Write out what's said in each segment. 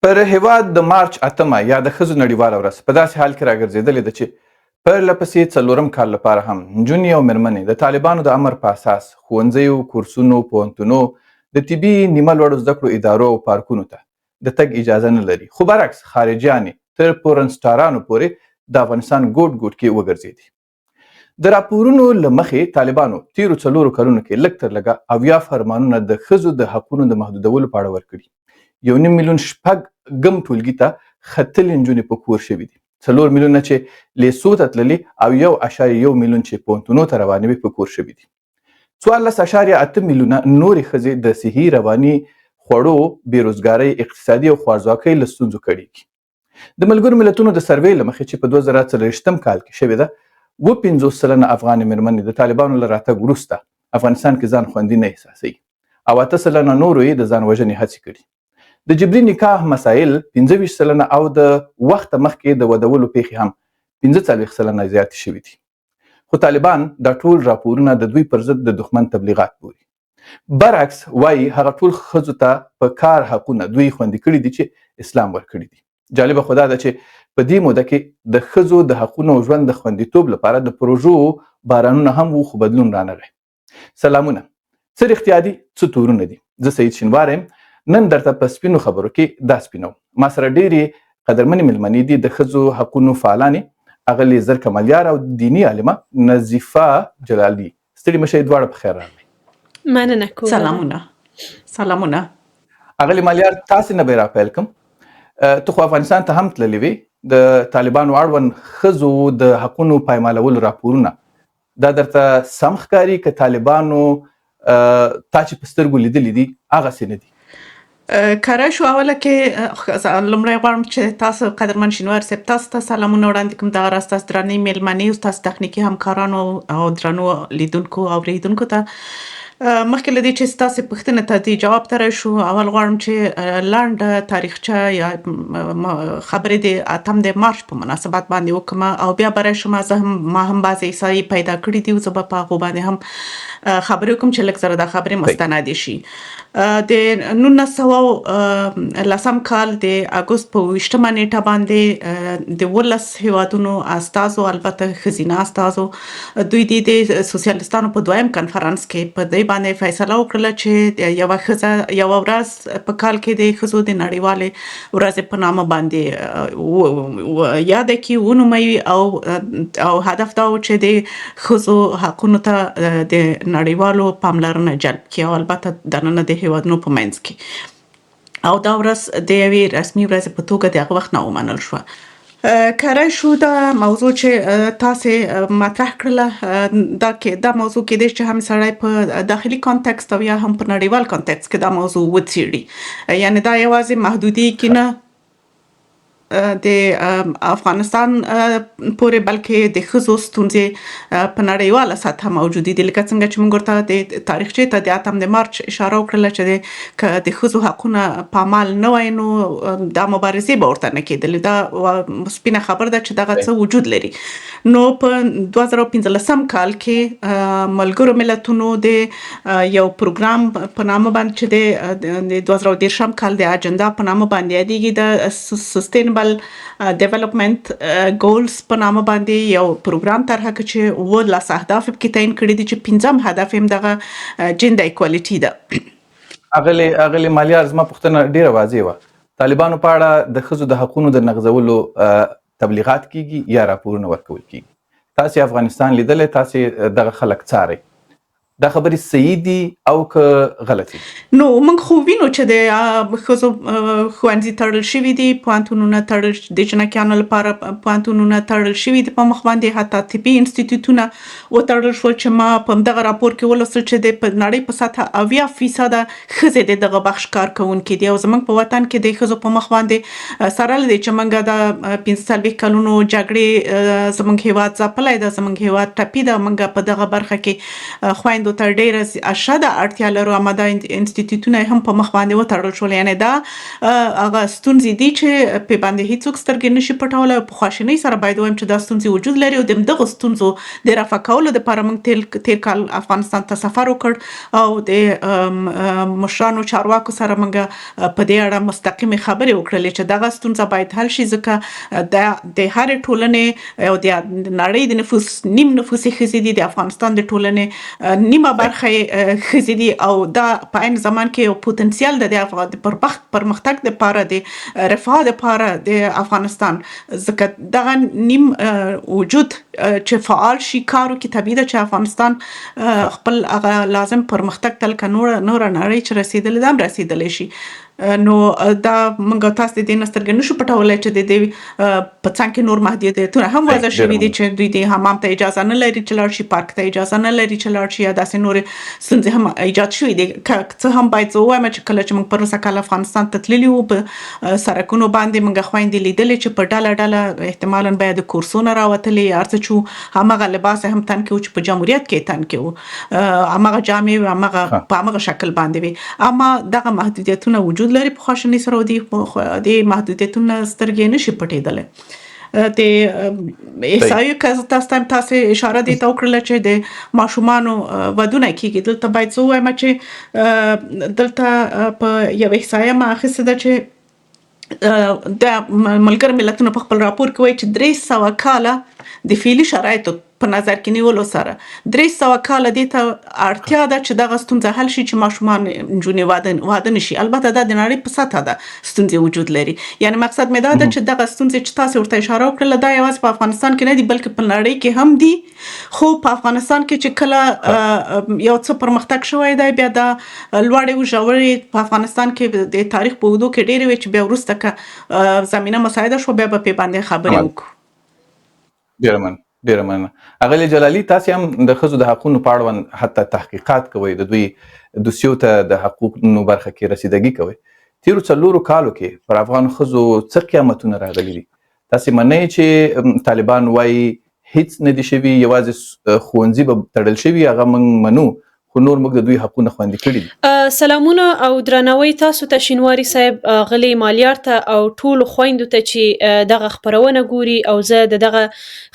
پر هیواد د مارچ 8 یا د ښځو نړیواله ورځ په داسې حال کې راګرځېدلې ده چې پرله پسې 4م کال لپاره هم نجونې او مېرمنې د طالبانو د امر په اساس ښوونځیو، کورسونو، پوهنتونو، د طبي نیمه لوړو زده کړو ادارو او پارکونو ته د تګ اجازه نه لري. خو برعکس خارجیانې تر پورنسټارانو پورې د افغانستان ګوټ ګوټ کې وګرځېدي. د راپورونو له مخې طالبانو تیرو 4 کلونو کې لږ تر لږه 80 فرمانونه د ښځو د حقونو د محدودولو په اړه ورکړي. 1.5 میلیون شپږم ټولګي ته ختلې نجونې په کور شوي دي. 4 میلیونه چې لیسو ته تللي او 1.1 میلیون چې پوهنتونونو ته روانې وي په کور شوي دي. 14.8 میلیونه نورې ښځې د صحي رواني خوړو، بېروزګارۍ، اقتصادي او خوارځواکۍ له ستونزو کړېږي. د ملګرو ملتونو د سروې له مخې چې په 2024 کال کې شوې ده، 50 سلنه افغانې مېرمنې د طالبانو له راتګ وروسته افغانستان کې ځان خوندي نه احساسوي او 8 سلنه نورو یې د ځان وژنې هڅې کړي. د جبري نکاح مسایل 25 سلنه او د وخته مخکې د ودولو پیښې هم 45 سلنه زیاتې شوي دي. خو طالبان دا ټول راپورونه د دوی پر ضد د دښمن تبلیغات بولي. برعکس وایي هغه ټول ښځو ته په کار حقونه دوی خوندي کړي دي چې اسلام ورکړي دي. جالبه خو دا ده چې په دې موده کې د ښځو د حقونو او ژوند د خوندیتوب لپاره د پروژو بارانونه هم وو، خو بدلون رانغی. سلامونه، څه رښتیا دي څه تورونه دي؟ زه سعید شینوار یم. نن درته په سپینو خبرو کې دا سپینو. ما سره ډېرې قدرمنې مېلمنې دي، د ښځو حقونو فعالانې اغلې زرکه ملیار او دیني عالمه نظیفه جلالي. ستړي مه شئ، دواړه په خیر راغلئ. مننه کوم. سلامونه. اغلې ملیار، تاسې نه به یې راپیل کړم. ته خو افغانستان ته هم تللې وې. د طالبانو اړوند ښځو د حقونو پایمالولو راپورونه دا درته سم ښکاري که طالبانو تا چې په سترګو لیدلي دي هغسې نه دي؟ کره شو اوله کې لومړی غواړم چې تاسو قدرمن شینوار صاحب تاسو ته سلامونه وړاندې کوم. دغه راز تاسو درنې مېلمنې او تاسو تخنیکي همکارانو او درنو لیدونکو او اورېدونکو ته مخکې له دې چې ستاسو پوښتنې ته د جواب ته راشو، اول غواړم چې لنډه تاریخچه یا خبرې د 8 مارچ په مناسبت باندې وکړم او بیا به راشم. ما هم بعضې احصایې پیدا کړي دي، زه به په هغو باندې هم خبرې وکړم چې لږ زره دا خبرې مستندې شي. د 1910 کال د اګوست په 20 نیټه باندې د 19 هیوادونو استازو، البته ښځینه استازو، دوی د سوسیالیستانو په 2م کنفرانس کې په دې باندې فیصله وکړه چې یوه ښځه یوه ورځ په کال کې د ښځو د نړیوالې ورځې په نامه باندې یاده کړي، ونوموي او هدف دا و چې د ښځو حقونو ته د نړیوالو پاملرنه جلب کړي او البته دننه د هیوادونو په منځ کې، او دا ورځ د یوې رسمي ورځې په توګه د هغه وخت نه ومنل شوه. کره شو دا موضوع چې تاسې مطرح کړله، دا موضوع کېدای شي چې هم سړی په داخلي کانټکست او یا هم په نړیوال کانټکست کې دا موضوع وڅېړي. یعنی دا یوازې محدودي کې نه د افغانستان پورې بلکې د ښځو ستونزې په نړیواله سطحه موجودې دي. لکه څنګه چې موږ ورته د تاریخچې ته د 8 مارچ اشاره وکړله چې د ښځو حقونه پامال نه وای نو دا مبارزې به ورته نه کېدلې. دا سپینه خبر ده چې دغه څه وجود لري. نو په 2015 کال کې ملګرو ملتونو د یو پروګرام په نامه باندې چې د 2013 کال د اجنډا په نامه باندې یادېږي، د سستینبل ډیولپمنٹ ګولز په نامه باندې یو پروګرام طرح کړ چې 19 اهداف پکې تعیین کړي دي، چې 5م هدف هم دغه جنډر ایکوالټي ده. اغلې مالیار، زما پوښتنه ډیره واضح وه. طالبانو په اړه د ښځو د حقونو د نغځولو تبلیغات کیږي یا راپورونه ورکول کیږي؟ تاسې افغانستان لیدلی، تاسې دغه خلک څارئ، دا خبرې صحیح دي او که غلطي؟ نو موږ خو وینو چې د ښځو ښوونځي تړل شوي دي، پوهنتونونه تړل، د جنکیانو لپاره پوهنتونونه تړل شوي دي په مخ باندې، حتی طبي انسټیټیوټونه وتړل شول چې ما په همدغه راپور کې ولوستل چې د نړۍ په سطحه 80% ښځې د دغه بخش کارکوونکي دي. او زموږ په وطن کې د ښځو په مخ باندې سره له دې چې موږ د 45 کلونو جګړې زموږ هیواد ځپلی ده، زموږ هیواد ټپي ده، موږ په دغه برخه کې خویندو استازو ته ډېره اشده اړتیا لرو. اما دا انسټیټیوټونه هم په مخ باندې وتړل شول. یعنی دا هغه ستونزې دي چې په باندې هیڅوک سترګې نشي پټولی. په خواشینۍ سره باید ووایم چې دا ستونزې وجود لري او د دغو ستونزو د رفع کولو دپاره موږ تیر کال افغانستان ته سفر وکړ او د مشرانو چارواکو سره موږ په دې اړه مستقیمې خبرې وکړلې چې دغه ستونزه باید حل شي، ځکه د هرې ټولنې او د نړۍ د نفوس نیم نفوس یې ښځې دي، د افغانستان د ټولنې نیمه برخه یې ښځې دي او دا په عین زمان کې یو پوتنسیال د پرمختګ دپاره د رفاه دپاره د افغانستان، ځکه دغه نیم وجود چې فعال شي کار وکړي، طبیعي ده چې افغانستان خپل هغه لازم پرمختګ ته لکه نوره نړۍ چې رسېدلې ده هم رسېدلی شي. نو دا موږ تاسو د دې نه سترګې نشو پټولی چې د دې په څنګ کې نور محدودیتونه هم وضع شوي دي چې دوی د حمام ته اجازه نه لري چې لاړ شي، پارک ته اجازه نه لري چې لاړ شي، یا داسې نورې ستونزې هم ایجاد شوي دي. څه هم باید زه ووایم چې کله چې موږ پروسه کال افغانستان ته تللي وو، په سرکونو باندې موږ خویندې لیدلې چې په ډله احتمالاً باید د کورسونه راوتلې، هر څه چې همغه لباس هم تن کې و چې په جمهوریت کې تن کې و، همغه جامې همغه په همغه شکل باندې وي. اما دغه محدودیتونه وجود لري په خواشینۍ سره او د محدودیتونه سترګې نشي پټېدلی. د احصایو که تاسو اشاره دې ته وکړله چې د ماشومانو ودونه کېږي، دلته باید زه ووایم چې دلته په یو احصایه ما اخیستې ده چې د ملګرو ملتونو په خپل راپور کې وایي چې 300 کاله د فعلي شرایطو په نظر کې نیولو سره 300 کاله دې ته اړتیا ده چې دغه ستونزه حل شي چې ماشومان نجونې واده نشي. البته دا د نړۍ په سطحه ده ستونزې وجود لري. یعنی مقصد مې دا ده چې دغه ستونزې چې تاسو ورته اشاره وکړله دا یوازې په افغانستان کې نه دي بلکې په نړۍ کې هم دي، خو په افغانستان کې چې کله یو څه پرمختګ شوی دی بیا دا لوړې او ژورې په افغانستان کې د تاریخ په اوږدو کې ډېرې وي چې بیا وروسته که زمینه مساعده شو بیا به پې باندې خبرې وکړو. ډیره مننه. اغلی جلالي، تاسو هم د ښځو د حقونو په اړوند حتی تحقیقات کوئ، د دوی دوسیو ته د حقوقو برخه کې رسیدګي کوئ. تیرو 4 کالو کې پر افغان ښځو څه قیامتونه راغلي دي؟ تاسو منئ چې طالبان وایي هیڅ نه دي شوي، یوازې ښوونځي به تړل شوي، هغه موږ منو، خو نور موږ د دوی حقونه خوندي کړي دي. سلامونه او درناوی تاسو ته شینواري صاحب، غلی مالیار ته او ټولو خویندو ته چې دغه خپرونه ګوري، او زه د دغه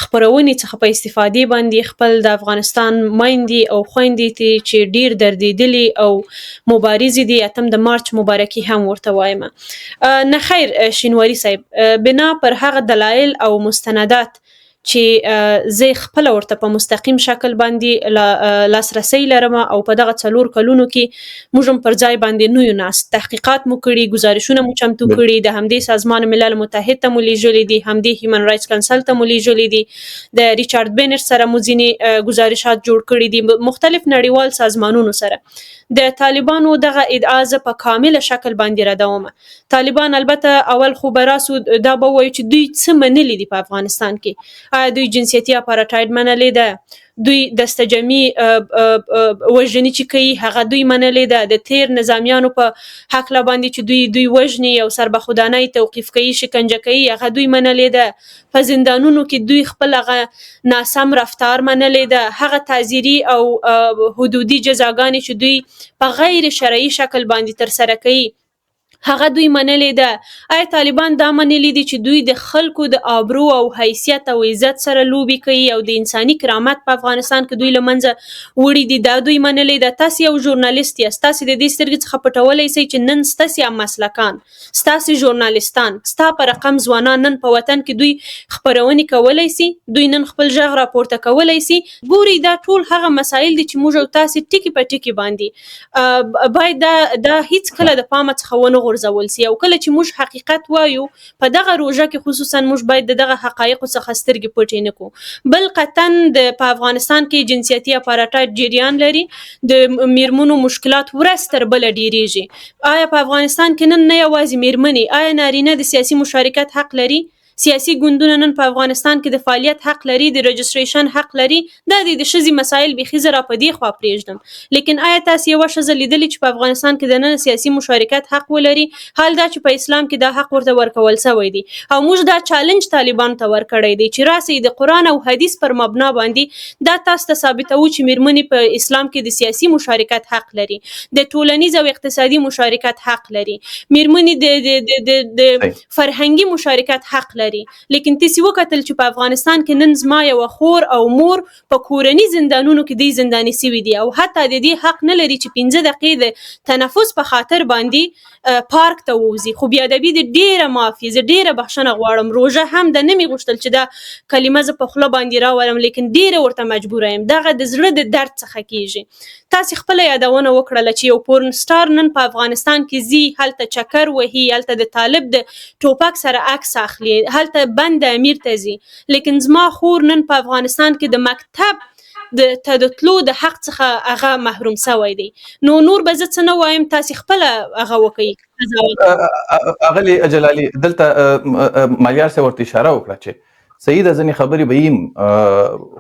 خپرونې څخه په استفادې باندې خپل د افغانستان میندې او خویندې ته چې ډیر دردېدلي او مبارزې دي 8 د مارچ مبارکي هم ورته وایم. نه خیر شینواري صاحب، بنا پر هغه دلایل او مستندات چې زه خپل ورته په مستقیم شکل باندې لاسرسي لرم او په دغه 4 کلونو کې موږ هم پر ځای باندې نو یو ناس تحقیقات مو کړي، گزارشونه مو چمتو کړي، د همدې سازمان ملل متحد ته مو لیږلي دي، همدې هیومن رایټس کونسل ته مو لیږلي دي، د ریچارډ بینر سره مو ځینې گزارشات جوړ کړي دي، مختلف نړیوال سازمانونو سره. د طالبانو دغه ادعا زه په کامله شکل باندې ردوم. طالبان البته اول خو براسو دا به وایي چې دوی څه منلي دي په افغانستان کې. آیا دوی جنسیتي اپارټایډ منلې ده؟ دوی دستجمي وژنې چې کوي هغه دوی منلې ده؟ د تیر نظامیانو په حق باندې چې دوی وژني او سربخودانۍ توقیف کوي، شکنجه کوي، هغه دوی منلې ده؟ په زندانونو کې دوی خپل هغه ناسم رفتار منلې ده؟ هغه تعزیري او حدودي جزاګانې چې دوی په غیر شرعي شکل باندې تر سره کوي هغه دوی منلې ده؟ آیا طالبان دا منلې دي چې دوی د خلکو د آبرو او حیثیت او عزت سره لوبي کوي او د انساني کرامت په افغانستان کې دوی لمنځه وړي دي؟ دا دوی منلې ده؟ تاسو یو ژورنالیست یاست، تاسو د دې سترګې څخه پټولی شئ چې نن ستاسو مسلکان، ستاسو ژورنالیستان، ستا په رقم ځوانان نن په وطن کې دوی خپرونې کولی شي، دوی نن خپل غږ راپورته کولی شي. ګوري دا ټول هغه مسایل دي چې موږ او تاسو ټکي په ټکي باندې باید دا هیڅ کله د پامه څخه ونه غورځول سي. او کله چې موږ حقیقت وایو په دغه روژه کې خصوصا موږ باید دغه حقایقو څخه سترګې پټې نه کړو. بل قطن په افغانستان کې جنسیتي اپارټایډ جریان لري، د میرمنو مشکلات ورځ تر بله ډیریږي. آیا په افغانستان کې نن نه یوازې میرمنې، آیا نارینه د سیاسي مشارکت حق لري؟ سیاسي ګوندونه نن په افغانستان کې د فعالیت حق لري، د رجسټریشن حق لري. دا د ښځې مسایل بیخي زه را په دې خوا پرېږدم. لیکن آیا تاسې یوه ښځه لیدلې چې په افغانستان کې دننه سیاسي مشارکت حق ولري؟ حال دا چې په اسلام کې دا حق ورته ورکول سوی دی او موږ دا چالنج طالبانو ته ورکړی دی چې راسئ د قرآن او حدیث پر مبنا باندې دا تاسو ته ثابتوو چې میرمنې په اسلام کې د سیاسي مشارکت حق لري، د ټولنیز او اقتصادي مشارکت حق لري، میرمنې د فرهنګي مشارکت حق لري. لیکن تاسې وکتل چې په افغانستان کې نن زما یوه خور او مور په کورني زندانونو کې دی زنداني سوي دي او حتی د دې حق نه لري چې 15 دقیقې د تنفس په خاطر باندې پارک ته ووځي. خو بیادبي د ډېره معافي، زه ډېره بخښنه غواړم. روژه هم د نه مې غوښتل چې دا کلمه زه په خوله باندې راولم، لیکن ډېره ورته مجبوره یم. دغه د زړه د درد څخه کېږي. تاسې خپله یادونه وکړله چې یو پورن سټار نن په افغانستان کې ځي، هلته چکر وهي، هلته د طالب د ټوپک سره عکس اخلي، هلته بند امیر ته ځي. لیکن زما خور نن په افغانستان کې د مکتب د تلو د حق څخه هغه محروم سوی دی. نو نور به زه څه نه وایم، تاسې خپله هغه وکړئ. اغلې جلالي دلته مالیار صاحب ورته اشاره وکړه چې صحیح ده، ځینې خبرې به یم،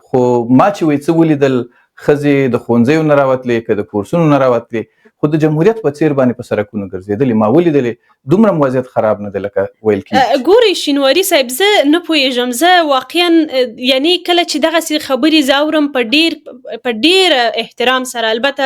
خو ما چې وایي څه ولیدل ښځې د ښوونځیو نه راوتلې که د کورسونو نه راوتلې، خو د جمهوریت په څیر باندې په سړکونو ګرځېدلې ما ولیدلې. دومره مو وضعیت خراب نه دی لکه ویل کېږي. ګورئ شینواري صاحب، زه نه پوهېږم، زه واقعا یعنی کله چې دغسې خبرې زه اورم په ډېر احترام سره، البته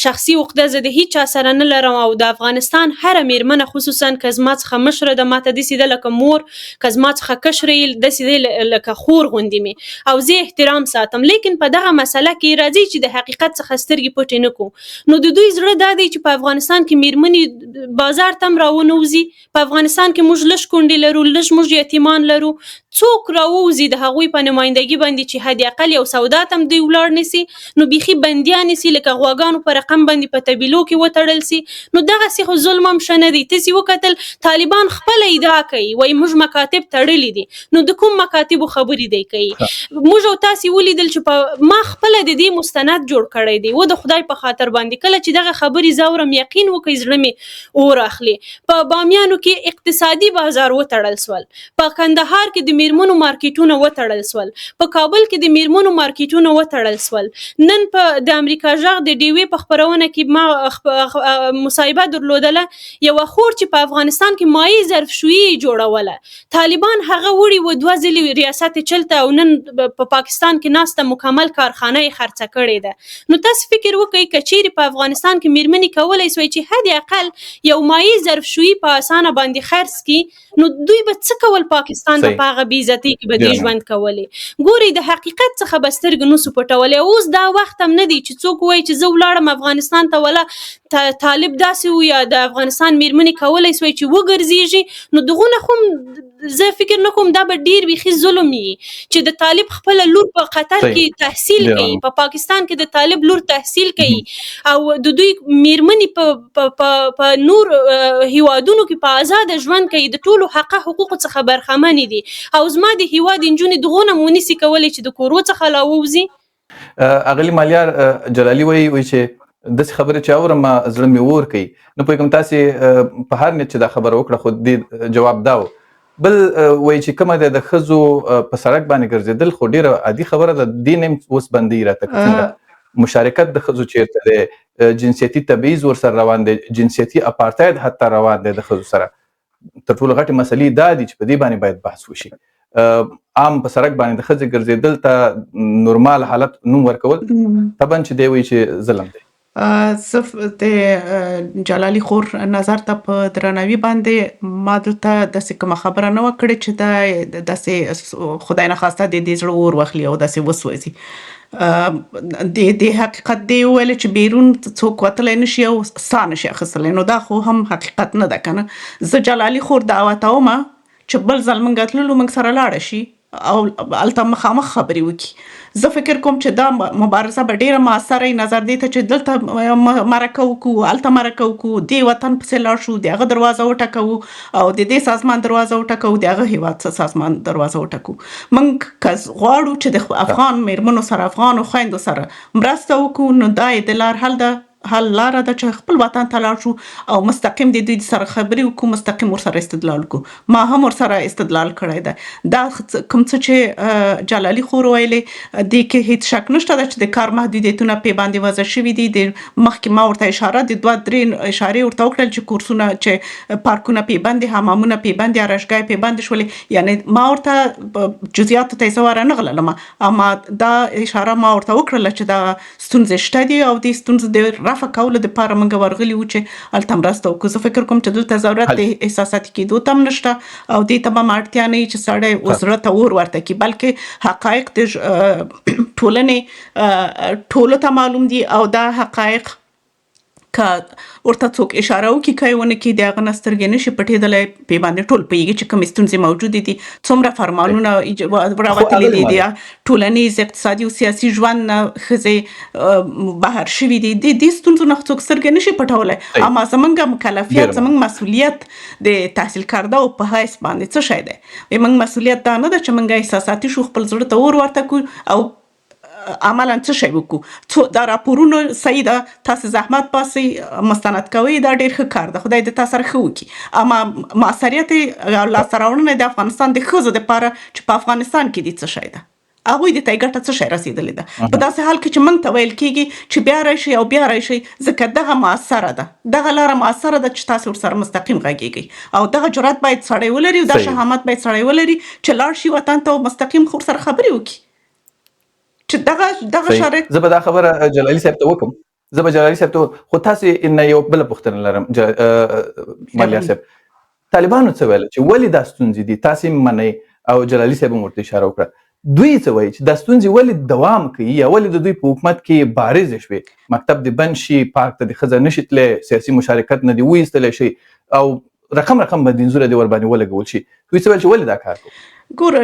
شخصي عقده زه د هیچ چا سره نه لرم او د افغانستان هره میرمنه خصوصا که زما څخه مشره ده ماته داسې ده لکه مور، که زما څخه کشره یې داسې دی لکه خور غوندې مې، او زه احترام ساتم. لیکن په دغه مسله کې راځي چې د حقیقت څخه سترګې پټې نه کړو. نو د دوی زړه دا دی چې په افغانستان کې میرمنې بازار ته هم راونوځي. په افغانستان کې موږ لږ کونډې لرو، لږ موږ یتیمان لرو. څوک راووځي د هغوی په نمایندګي باندې چې حد اقل یو سودا ته هم دوی ولاړ نسي، نو بیخي بندیان سي، لکه غواګانو په رقم باندې په طبیلو کې وتړل سي. نو دغسې خو ظلم هم ښه نه دی. تاسې وکتل طالبان خپله ادعا کوي، وایي موږ مکاتب تړلي دي. نو د کوم مکاتبو خبرې دی کوي؟ موږ او تاسې ولیدل چې ما خپله د دې مستند جوړ کړی دی. و د خدای په خاطر باندې کله چې دغه خبرې زه اورم یقین وکړئ زړه مې اور اخلي. په بامیانو کې اقتصادي بازار وتړل سول، په کندهار کې د میرمنو مارکیټونه وتړل سول، په کابل کې د میرمنو مارکیټونه وتړل سول. نن په د امریکا غږ د ډیوې په خپرونه کې ما مصاحبه درلودله، یوه خور چې په افغانستان کې مایع ظرفشویي جوړوله، طالبان هغه وړي و 2 ځلې ریاست چلته او نن په پاکستان کې ناسته مکمل کارخانه یې خرڅه کړې ده. نو تاسو فکر وکړئ که چیرې په افغانستان کې میرمنې کولی سوی چې حد اقل یو مایع ظرفشویي په اسانه باندې خرڅ کړي، نو دوی به څه کول؟ پاکستان ته په هغه بې عزتۍ کې به دوی ژوند کولی. ګورئ د حقیقت څخه به سترګې نسو پټولی. اوس دا وخت هم نه دی چې څوک وایي چې زه ولاړم افغانستان ته، ولا طالب داسې و یا د افغانستان میرمنې کولی سوی چې وګرځېږي. نو دغونه خو زه فکر نه کوم دا به ډېر بیخي ظلم وي چې د طالب خپله لور په قطر کې تحصیل کوي، په پاکستان کې د طالب لور تحصیل کوي، او د دوی میرمنې په نور هیوادونو کې په آزاده ژوند کوي، د ټولو حقوقو څخه برخمنې دي. او زما د هیواد نجونې دغونه مو نسي کولی چې د کورو څخه راووځي. اغلې مالیار جلالي وایي چې داسې خبرې چې اورم زړه مې اور کوي. نه پوهېږم تاسې په هر نیت چې دا خبره وکړه، خو دې جواب دا و. بل وایي چې کومه ده د ښځو په سړک باندې ګرځېدل خو ډېره عادي خبره ده، دې نه اوس بندي راته څنګه مشارکت د ښځو چیرته دی، جنسیتي تبعیض ورسره روان دی، جنسیتي اپارټاید حتی روان دی د ښځو سره. تر ټولو غټې مسلې دا دي چې په دې باندې باید بحث وشي. عام په سړک باندې د ښځې ګرځېدل ته نورمال حالت نوم ورکول طبعا چې دی وایي چې ظلم دی. زه د جلالي خور نظر ته په درناوي باندې ما دلته داسې کومه خبره نه وه کړې چې دا داسې خدای نخواسته د دې زړه اور واخلي او داسې وسوځي. د حقیقت دی وویل چې بیرون څوک وتلی نشي او ساه نشي اخیستلی، نو دا خو هم حقیقت نه ده که نه. زه جلالي خور دعوتومه چې بل ځل موږ تللو موږ سره لاړه شي او هلته مخامخ خبرې وکړي. زه فکر کوم چې دا مبارزه به ډېره مؤثره وي، نظر دی ته چې دلته مرکه وکړو، هلته مرکه وکړو، دې وطن پسې لاړ شو، د هغه دروازه وټکوو او د دې سازمان دروازه وټکوو، د هغه هېواد سازمان دروازه وټکوو. موږ که غواړو چې د افغان میرمنو سره، افغانو خویندو سره مرسته وکړو، نو دا یې د لار حل ده حل لاره ده چې خپل وطن ته لاړ شو او مستقیم د دوی سره خبرې وکړو، مستقیم ورسره استدلال وکړو. ما هم ورسره استدلال کړی دی. دا کوم څه چې جلالي خور ویلې دې کې هیڅ شک نشته ده چې د کار محدودیتونه پې باندې وضع شوي دي. د مخکې ما ورته اشاره د 2-3 اشارې ورته وکړل چې کورسونه چې پارکونه پې بندې، حمامونه پې بندې، ارشګاه پې بندې شولې. یعنې ما ورته جزئیاتو ته یې زه ورنغللم، اما دا اشاره ما ورته وکړله چې دا ستونزې شته دي او دې ستونزې د رفع کولو دپاره موږ ورغلي وو چې هلته مرسته وکړو. زه فکر کوم چې دلته ضرورت د احساساتي کېدو ته هم نشته او دې ته به هم اړتیا نه وي چې سړی زړه ته اور ورته کړي، بلکې حقایق د ټولنې ټولو ته معلوم دي او دا حقایق که ورته څوک اشاره وکړي که یې ونه کړي د هغه نه سترګې نشي پټېدلی. پې باندې ټول پوهېږي چې کومې ستونزې موجودې دي، څومره فرمانونه راوتلي دي، د ټولنیز اقتصادي او سیاسي ژوند نه ښځې بهر شوي دي. دې ستونزو نه څوک سترګې نشي پټولی. اما زموږ مکلفیت، زموږ مسؤلیت د تحصیل کرده او په حیث باندې څه شی دی؟ زموږ مسؤلیت دا نه ده چې موږ احساساتي شو، خپل زړه ته اور ورته کړو او عملاً څه شی وکړو. دا راپورونه صحیح ده، تاسو زحمت باسئ، مستند کوئ، دا ډېر ښه کار ده، خدای دې تاسو سره ښه وکړي. اما مؤثریت او لاسته راوړنه د افغانستان د ښځو دپاره چې په افغانستان کې دي څه شی ده؟ هغوی د ته یې ګټه څه شی رسېدلې ده؟ په داسې حال کې چې موږ ته ویل کېږي چې بیا راشئ او بیا راشئ، ځکه دغه مؤثره ده، دغه لاره مؤثره ده چې تاسو ورسره مستقیم غږېږئ او دغه جرأت باید سړی ولري او دا شهامت باید سړی ولري چې لاړ شي وطن ته او مستقیم ورسره خبرې وکړي. دغه شرط زه به دا خبره جلالي صاحب ته وکم. خو تاسو نه یو بل پوښتنه لرم مالیار صاحب. طالبانو څه ویل چې ولې دا ستونزې دي تاسو منئ او جلالي صاحب هم ورته اشاره وکړه. دوی څه وایي چې دا ستونزې ولې دوام کوي یا ولې د دوی په حکومت کې بارزې شوې؟ مکتب دې بند شي، پارک ته د ښځه نشي تللی، سیاسي مشارکت نه دې وایستلی شي او رقم بندیزونه دې ورباندې ولګول شي. دوی څه ویل چې ولې دا کار کوي؟ ګوره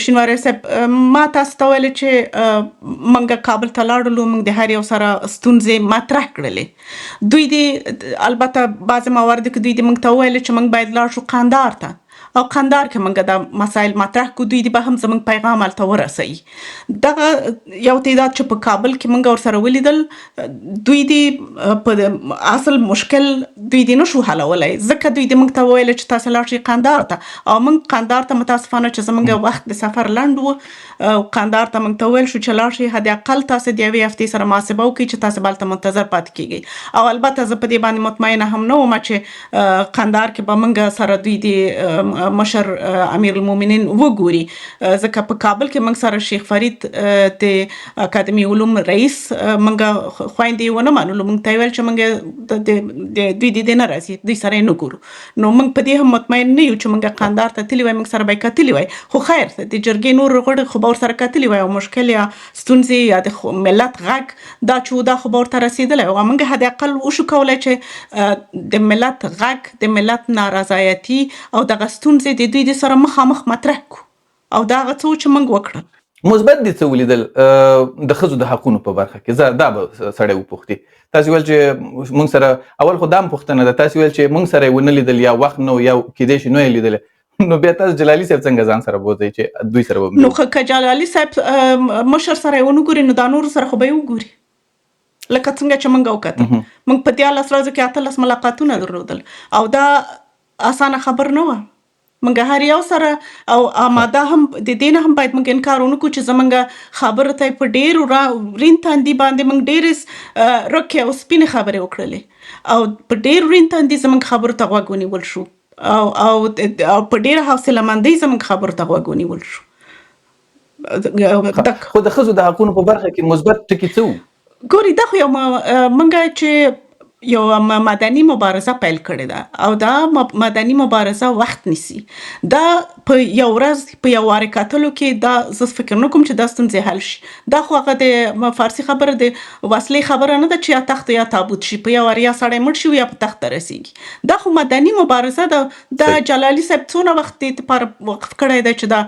شینواری صاحب، ما تاسو ته ویل چې موږ کابل ته لاړلو، موږ د هر یو سره ستونزې مطرح کړلې. دوی دې البته بعضې موارد کې دوی دې موږ ته وویل چې موږ باید لاړ شو قندهار ته او قندهار کې موږ دا مسایل مطرح کړو، دوی دې به هم زموږ پیغام هلته ورسوي. دغه یو تعداد چې په کابل کې موږ ورسره ولیدل، دوی دې په اصل مشکل دوی دې نشو حلولی، ځکه دوی دې موږ ته وویل چې تاسو لاړ شئ قندهار ته او موږ قندهار ته متاسفانه چې زموږ وخت د سفر لنډ و او قندهار ته موږ ته وویل شو چې لاړ شئ، حداقل تاسو د یوې هفتې سره محاسبه وکړئ چې تاسو به هلته منتظر پاتې کېږئ. او البته زه په دې باندې مطمئنه هم نه وم چې قندهار کې به موږ سره دوی د مشر امیر المؤمنین وګوري، ځکه په کابل کې موږ سره شیخ فرید د اکاډمي علوم رئیس موږ خویندې ونه منلو. موږ ته یې ویل چې موږ دوی دې نه راځي، دوی سره یې نه ګورو. نو موږ په دې هم مطمئن نه یو چې موږ قندهار ته تللی وای، موږ سره به یې کتلي وای. خو خیر د جرګې نور غړي خو به ورسره کتلي وای او مشکل یا ستونزې یا د ملت غږ دا چې دا خو به ورته رسېدلی او موږ حداقل وشو کولی چې د ملت غږ، د ملت نارضایتي او دغه ستونزې د دوی د سره مخامخ مطرح کړو او دا هغه څه چې موږ وکړل. مثبت دي څه ولیدل د ښځو د حقونو په برخه کې؟ زه دا به سړی وپوښتي. تاسو ویل چې موږ سره اول خو دا هم پوښتنه ده، تاسو ویل چې موږ سره یې ونه لیدل یا وخت نه و یا کیدای شي نه یې لیدلی، نو بیا تاسو جلالي صاحب څنګه ځان سره بوځئ چې دوی سره به نو که جلالي صاحب مشر سره یې ونه ګوري نو دا نورو سره خو به یې وګوري، لکه څنګه چې موږ وکتل. موږ په 13 ورځو کې 18 ملاقاتونه درلودل او دا اسانه خبر نه وه. موږ هر یو سره او آماده هم د دې نه هم باید موږ انکار ونه کړو چې زموږ خبرو ته یې په ډېرو رین تندي باندې موږ ډېرې رکې او سپینې خبرې وکړلې او په ډېر رین تندي زموږ خبرو ته غوږ ونیول شو او په ډېره حوصله مندۍ زموږ خبرو ته غوږ ونیول شو. خو د ښځو د حقونو په برخه کې مثبت ټکي څه وو؟ ګوري دا خو یو موږ چې یو مدني مبارزه پیل کړې ده او دا مدني مبارزه وخت نیسي. دا په یو ورځ په یو وارې کتلو کې دا زه فکر نه کوم چې دا ستونزې حل شي. دا خو هغه د فارسي خبره د وسلې خبره نه ده چې یا تخت یا تابوت شي، په یو وار یا سړی مړ شي یا په تخت ته رسېږي. دا خو مدني مبارزه ده. دا جلالي صاحب څونه وخت دې لپاره وقف کړی دی چې دا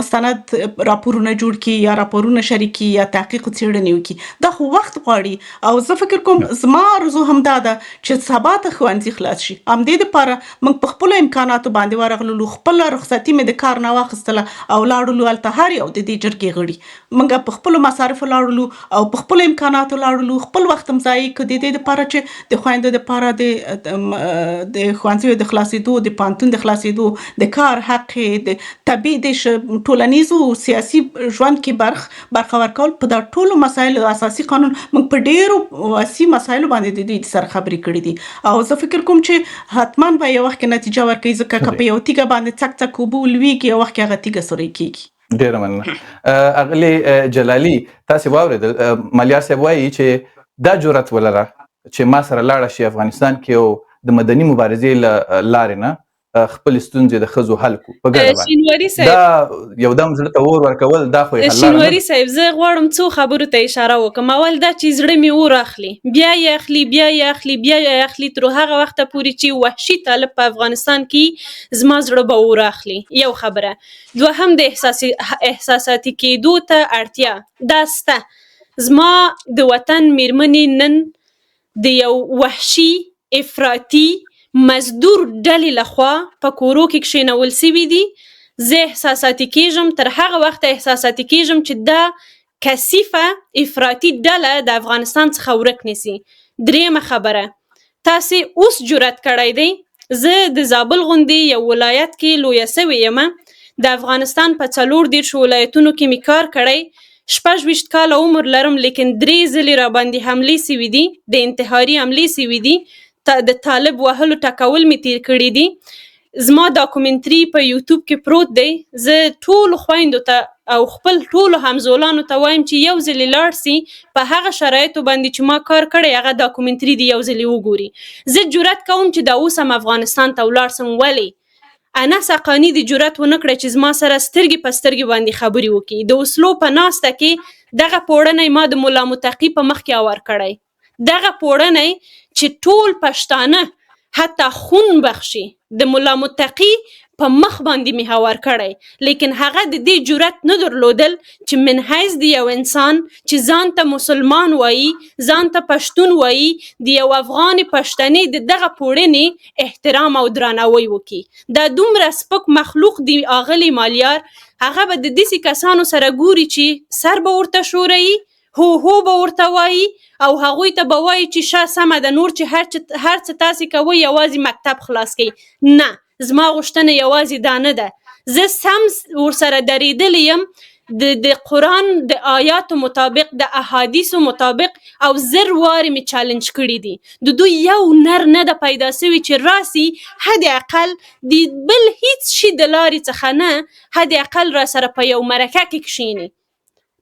مستند راپورونه جوړ کړي یا راپورونه شریک کړي یا تحقیق څېړنې وکړي. دا خو وخت غواړي او زه فکر کوم زما آرزو همدا ده چې سبا ته ښوونځي خلاص شي. همدې دپاره موږ په خپلو امکاناتو باندې ورغللو. خپله رخصتي مې د کار نه واخیستله او لاړلو هلته هر یو د دې جرګې غړي. موږ په خپلو مصارفو لاړلو او په خپلو امکاناتو لاړلو. خپل وخت هم ضایع کړو د دې دپاره چې د خویندو دپاره د ښوونځیو د خلاصېدو، د پوهنتون د خلاصېدو، د کار حق یې، د طبیعي د ټولنیزو سیاسي ژوند کې برخه ورکول، په دا ټولو مسایلو اساسي قانون موږ په ډېرو وسیع مسایلو باندې د دوی سره خبرې کړې دي او زه فکر کوم چې حتما به یو وخت کې نتیجه ورکوي، ځکه که په یو تیږه باندې څک څک اوبه ولویږي یو وخت کې هغه تیږه سوری کېږي. ډېره مننه. اغلې جلالي، تاسې واورېدل مالیار صاحب وایي چې دا جرأت ولره چې ما سره لاړه شي افغانستان کې او د مدني مبارزې له لارې نه خپل ستونزې د ښځو حل کړو په ګډه باندې. دا یو دم زړه ته اور ورکول، دا خو یې حل لاره نه ده. شینواري صاحب، زه غواړم څو خبرو ته اشاره وکړم. اول دا چې زړه مې اور اخلي، بیا یې اخلي، بیا یې اخلي، بیا یې اخلي، تر هغه وخته پورې چې وحشي طالب په افغانستان کې زما زړه به اور اخلي. یو خبره. دوهم د احساساتي کېدو ته اړتیا دا سته. زما د وطن میرمنې نن د یو وحشي افراطي مزدور ډلې لخوا په کورو کې کښېنول سوي دي. زه احساساتي کېږم، تر هغه وخته احساساتي کېږم چې دا کثیفه افراطي ډله د افغانستان څخه ورک نیسي. درېیمه خبره، تاسې اوس جرأت کړی دی. زه د زابل غوندې یو ولایت کې لویه سوې یم. د افغانستان په 34 ولایتونو کې مې کار کړی. 26 کاله عمر لرم، لیکن 3 ځلې راباندې حملې سوي دي، د انتحاري حملې سوي دي، د طالب وهلو ټکول مې تیر کړي دي. زما ډاکومنټري په یوټیوب کې پروت دی. زه ټولو خویندو ته او خپل ټولو همزولانو ته وایم چې یو ځلې لاړ سي، په هغه شرایطو باندې چې ما کار کړی هغه ډاکومنټري دی یو ځلې وګوري. زه جرأت کوم چې دا اوس هم افغانستان ته ولاړ سم. ولې؟ انس حقاني د جرأت ونه کړی چې زما سره سترګې په سترګې باندې خبرې وکړي. د اوسلو په ناسته کې دغه پوړنی ما د ملا متقي په مخ کې اور کړی. دغه پوړنی چې ټول پښتانه حتی خون بخشي د ملا متقي په مخ باندې مې هوار کړی، لیکن هغه د دې جرأت نه درلودل چې من حیث د یو انسان چې ځان ته مسلمان وایي، ځان ته پښتون وایي، د یو افغان پښتنې د دغه پوړنې احترام او درناوی وکړي. دا دومره سپک مخلوق دی اغلی مالیار. هغه به د داسې کسانو سره ګوري چې سر به ورته ښوروي، هو هو به ورته وایي او هغوی ته به وایي چې ښه سمه ده، نور چې هر څه تاسې کوئ یوازې مکتب خلاص کړئ. نه، زما غوښتنه یوازې دا نه ده. زه سم ورسره درېدلی یم د قرآن د آیاتو مطابق، د احادیثو مطابق، او 1000 وارې مې چالنج کړي دي. د دوی یو نر نه ده پیدا سوي چې راسي حد اقل د بل هیڅ شي د لارې څخه نه، حد اقل را سره په یو مرکه کې کښېني،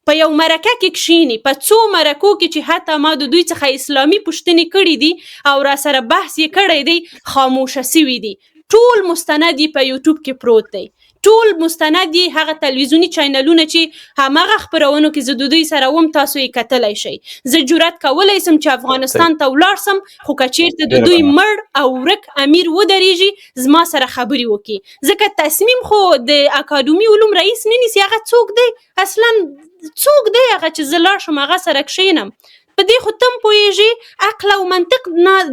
په یو مرکه کې کښېني، په څو مرکو کې چې حتی ما د دوی څخه اسلامي پوښتنې کړي دي او را سره بحث یې کړی دی، خاموشه سوي دي. ټول مستند یې په یوټیوب کې پروت دی، ټول مستند یې هغه تلویزیوني چینلونه چې هماغه خپرونو کې زه د دوی سره وم، تاسو یې کتلی شئ. زه جرأت کولی سم چې افغانستان ته ولاړ سم، خو که چېرته د دوی مړ او ورک امیر ودرېږي زما سره خبرې وکړي. ځکه تصمیم خو د اکاډمي علوم رئیس نه نیسي. هغه څوک دی اصلا؟ څوک دی هغه چې زه لاړ شم هغه سره کښېنم؟ په دې خو تم پوهېږي عقل او منطق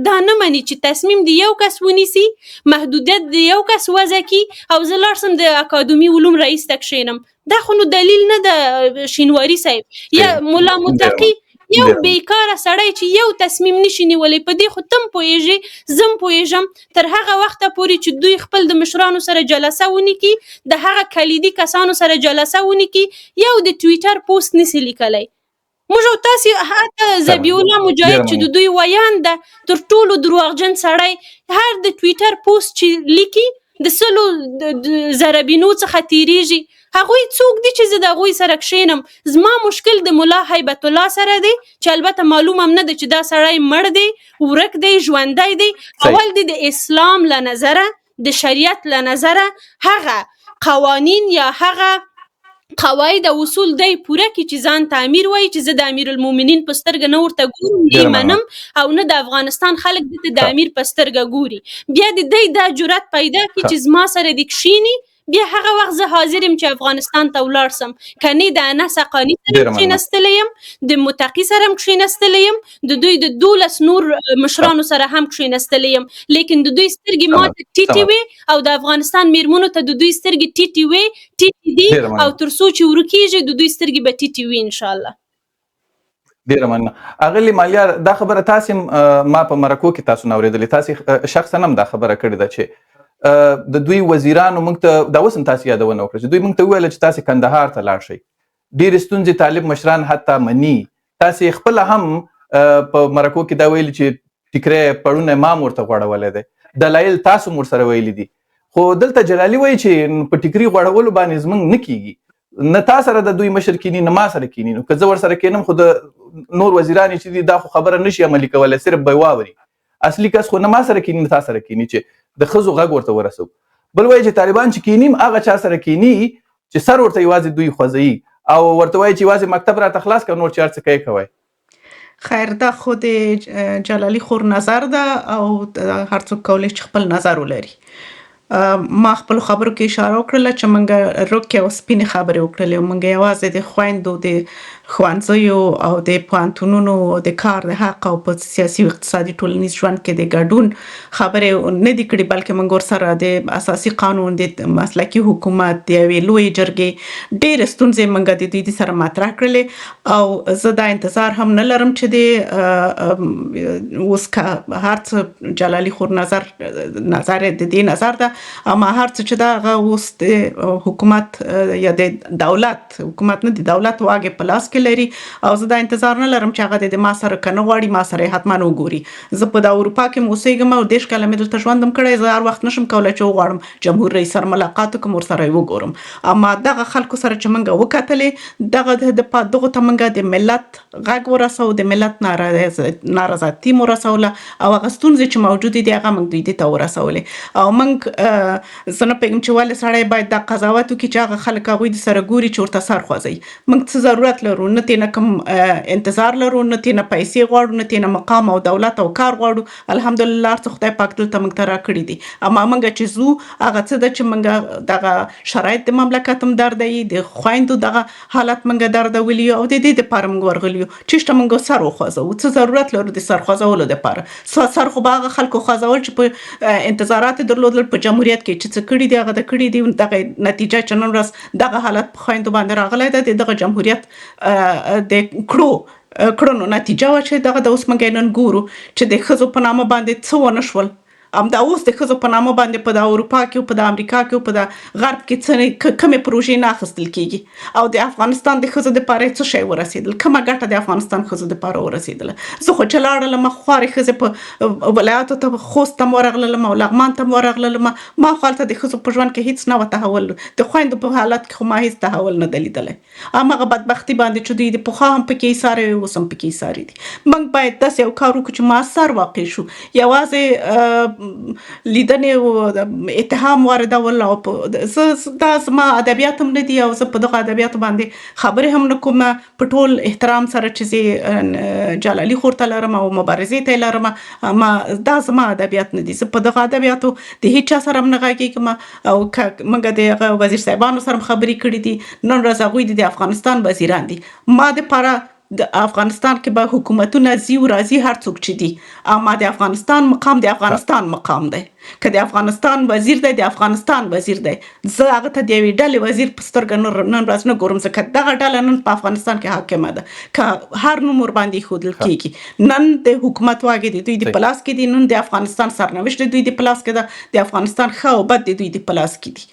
دا نه مني چې تصمیم د یو کس ونیسي، محدودیت د یو کس وضع کړي او زه لاړ سم د اکاډمي علوم رئیس ته کښېنم. دا خو نو دلیل نه ده شینواري صاحب. یا ملا متقي یو بیکاره سړی چې یو تصمیم نشي نیولی، په دې خو تم پوهېږي، زم پوهېږم. تر هغه وخته پورې چې دوی خپل د مشرانو سره جلسه ونکړي، د هغه کلیدي کسانو سره جلسه ونکړي، یو د ټویټر پوسټ نسي لیکلی. موږ او تاسې حتی ذبیح الله مجاهد چې د دوی ویان ده، تر ټولو دروغجن سړی، هر د ټویټر پوسټ چې لیکي د 100 ضربینو څخه تیریږي. هغوی څوک دي چې زه د هغوی سره کښېنم؟ زما مشکل د ملا هیبت الله سره دی چې البته معلوم هم نه ده چې دا سړی مړ دی، ورک دی، ژوندی دی. اول دی د اسلام له نظره، د شریعت له نظره هغه قوانین یا هغه قواعد او اصول دی پوره کړي چې ځان ته امیر وایي، چې زه د امیر المؤمنین په سترګه نه ورته ګورم، نه منم، او نه د افغانستان خلک دته د امیر په سترګه ګوري. بیا د دی دا جرأت پیدا کړي چې زما سره دې کښېني، بیا هغه وخت زه حاضر یم چې افغانستان ته ولاړ سم، کنې د انس حقاني سره ډېره مننه. کښېنستلی یم، د متقي سره هم کښېنستلی یم، د دوی د 12 نور مشرانو سره هم کښېنستلی یم، لیکن د دوی سترګې سمه ماته ټیټې سمه. وې او د افغانستان میرمنو ته د دوی سترګې ټیټې وې، ټیټې دي ډېره مننه. او تر څو چې ورکېږي د دوی سترګې به ټیټې وي انشاءالله. ډیره مننه. اغلې مالیار دا خبره تاسو ما په مرکو کې تاسو نه اورېدلې، تاسو شخصا هم دا خبره کړې ده چې د دوی وزیرانو موږ ته دا اوس هم تاسو یادونه وکړه چې دوی موږ ته وویل چې تاسو کندهار ته لاړ شئ. ډېرې ستونزې طالب مشران حتی مني. تاسو خپله هم په مرکو کې دا ویلي چې ټیکری پړونه ما هم ورته غوړولی دی، دلایل تاسو هم ورسره ویلي دي، خو دلته جلالي وایي چې په ټیکري غوړولو باندې زموږ نه کیږي، نه تا سره د دوی مشر کینی نه ما سره کینی، نو که زه ورسره کینم خو د نور وزیران چې دي دا خو خبره نشي عملي کولی، صرف به واوري. اصلي کس خو نه ما سره کینی نه تا سره کینی چې د ښځو غږ ورته ورسو. بل وایي چې طالبان چې کینی هغه چا سره کینی چې سر ورته یوازې دوی خوځوي او ورته وایي چې یوازې مکتب راته خلاص کړه، نور چې هر څه کوئ. خیر دا خود جلالی خور نظر ده او هر څوک کولی چې خپل نظر ولري. ما خپل خبرو کې اشاره وکړله چې موږ روکې او سپینې خبرې وکړلې او موږ یوازې د خویندو د ښوونځیو او د پوهنتونونو د کار د حق او په سیاسي او اقتصادي ټولنیز ژوند کې د ګډون خبرې نه دي کړې، بلکې موږ ورسره د اساسي قانون د مسلکي حکومت د یوې لویې جرګې ډېرې ستونزې موږ د دوی سره مطرح کړلې او زه دا انتظار هم نه لرم چې د اوس که هر څه جلالي خور نظر د دې نظر ده، اما هر څه چې دا هغه اوس د حکومت یا د دولت حکومت نه د دولت واګې په لاس کې لري او زه دا انتظار نه لرم چې هغه د ما سره که نه غواړي ما سره حتما وګوري. زه په د اروپا کې اوسېږم او 10 کاله مې دلته ژوند هم کړی، زه هر وخت نشم کولی چې وغواړم جمهور رئیس سره ملاقات وکړم ورسره یې وګورم. اما دغه خلکو سره چې موږ وکتلې دغه ته موږ د ملت غږ ورسو، د ملت نارضایتي مو رسوله او هغه ستونزې چې موجودې دي هغه موږ دوی ته ورسولې او موږ زه نه پوهېږم چې ولې سړی باید دا قضاوت وکړي چې هغه خلک هغوی د سره ګوري چې ورته سر خوځوي. موږ څه ضرورت لرو؟ نه ترې نه کوم انتظار لرو، نه ترې نه پیسې غواړو، نه ترې نه مقام او دولت او کار غواړو. الحمدلله هر څه خدای پاک دلته موږ ته راکړي دي، اما موږ چې ځو هغه څه ده چې موږ دغه شرایط د مملکت هم دردوي، د خویندو دغه حالت موږ دردولي او د دې دپاره موږ ورغلي یو چې شته موږ سر وخوځوو. څه ضرورت لرو د سر خوځولو دپاره؟ سر خو به هغه خلکو خوځول چې په انتظارات یې درلودل په جمهوریت کې چې څه کړي دي هغه د کړي دي. دغه نتیجه چې نن ورځ دغه حالت په خویندو باندې راغلی ده د دغه جمهوریت د کړنو نتیجه وه چې دغه د اوس موږ نن ګورو چې د ښځو په نامه باندې څه ونه شول. همدا اوس د ښځو په نامه باندې په د اروپا کې او په د امریکا کې او په د غرب کې څه کومې پروژې نه اخیستل کېږي او د افغانستان د ښځو دپاره څه شی ورسېدل، کومه ګټه د افغانستان ښځو دپاره ورسېدله. زه خو چې لاړلم خوارې ښځې په ولایاتو ته خوست ته م ورغللم او لغمان ته م ورغللم، ما خو هلته د ښځو په ژوند کې هېڅ نه وه تحول، د خویندو په حالت کې خو ما هېڅ تحول نه ده لیدلی. هماغه بدبختي باندې چې دوی د پخوا هم پکې ایسارې وي اوس هم پکې ایسارې دي. موږ باید داسې یو کار وکړو چې مؤثر واقع شو، یوازې لیدنې او اتهام واردول او دا زما ادبیات هم نه دي او زه په دغه ادبیاتو باندې خبرې هم نه کوم. په ټول احترام سره چې زه جلالي خور ته لرم او مبارزې ته یې لرم، دا زما ادبیات نه دي. زه په دغه ادبیاتو د هېچ چا سره هم نه غږېږم او که موږ د هغه وزیر صاحبانو سره هم خبرې کړي دي، نن ورځ هغوی د افغانستان وزیران دي. ما دپاره د افغانستان کې به حکومتونه ځي او راځي هر څوک چې دي، اما د افغانستان مقام د افغانستان مقام دی. که د افغانستان وزیر دی د افغانستان وزیر دی. زه هغه ته د یوې ډلې وزیر په سترګه نن ورځ نه ګورم، ځکه دغه ډله نن په افغانستان کې حاکمه ده. که هر نوم ورباندې ایښودل کېږي، نن د حکومت واګې د دوی د په لاس کې دي، نن د افغانستان سرنوشت د دوی د په لاس کې ده، د افغانستان ښه او بد د دوی د په لاس کې دي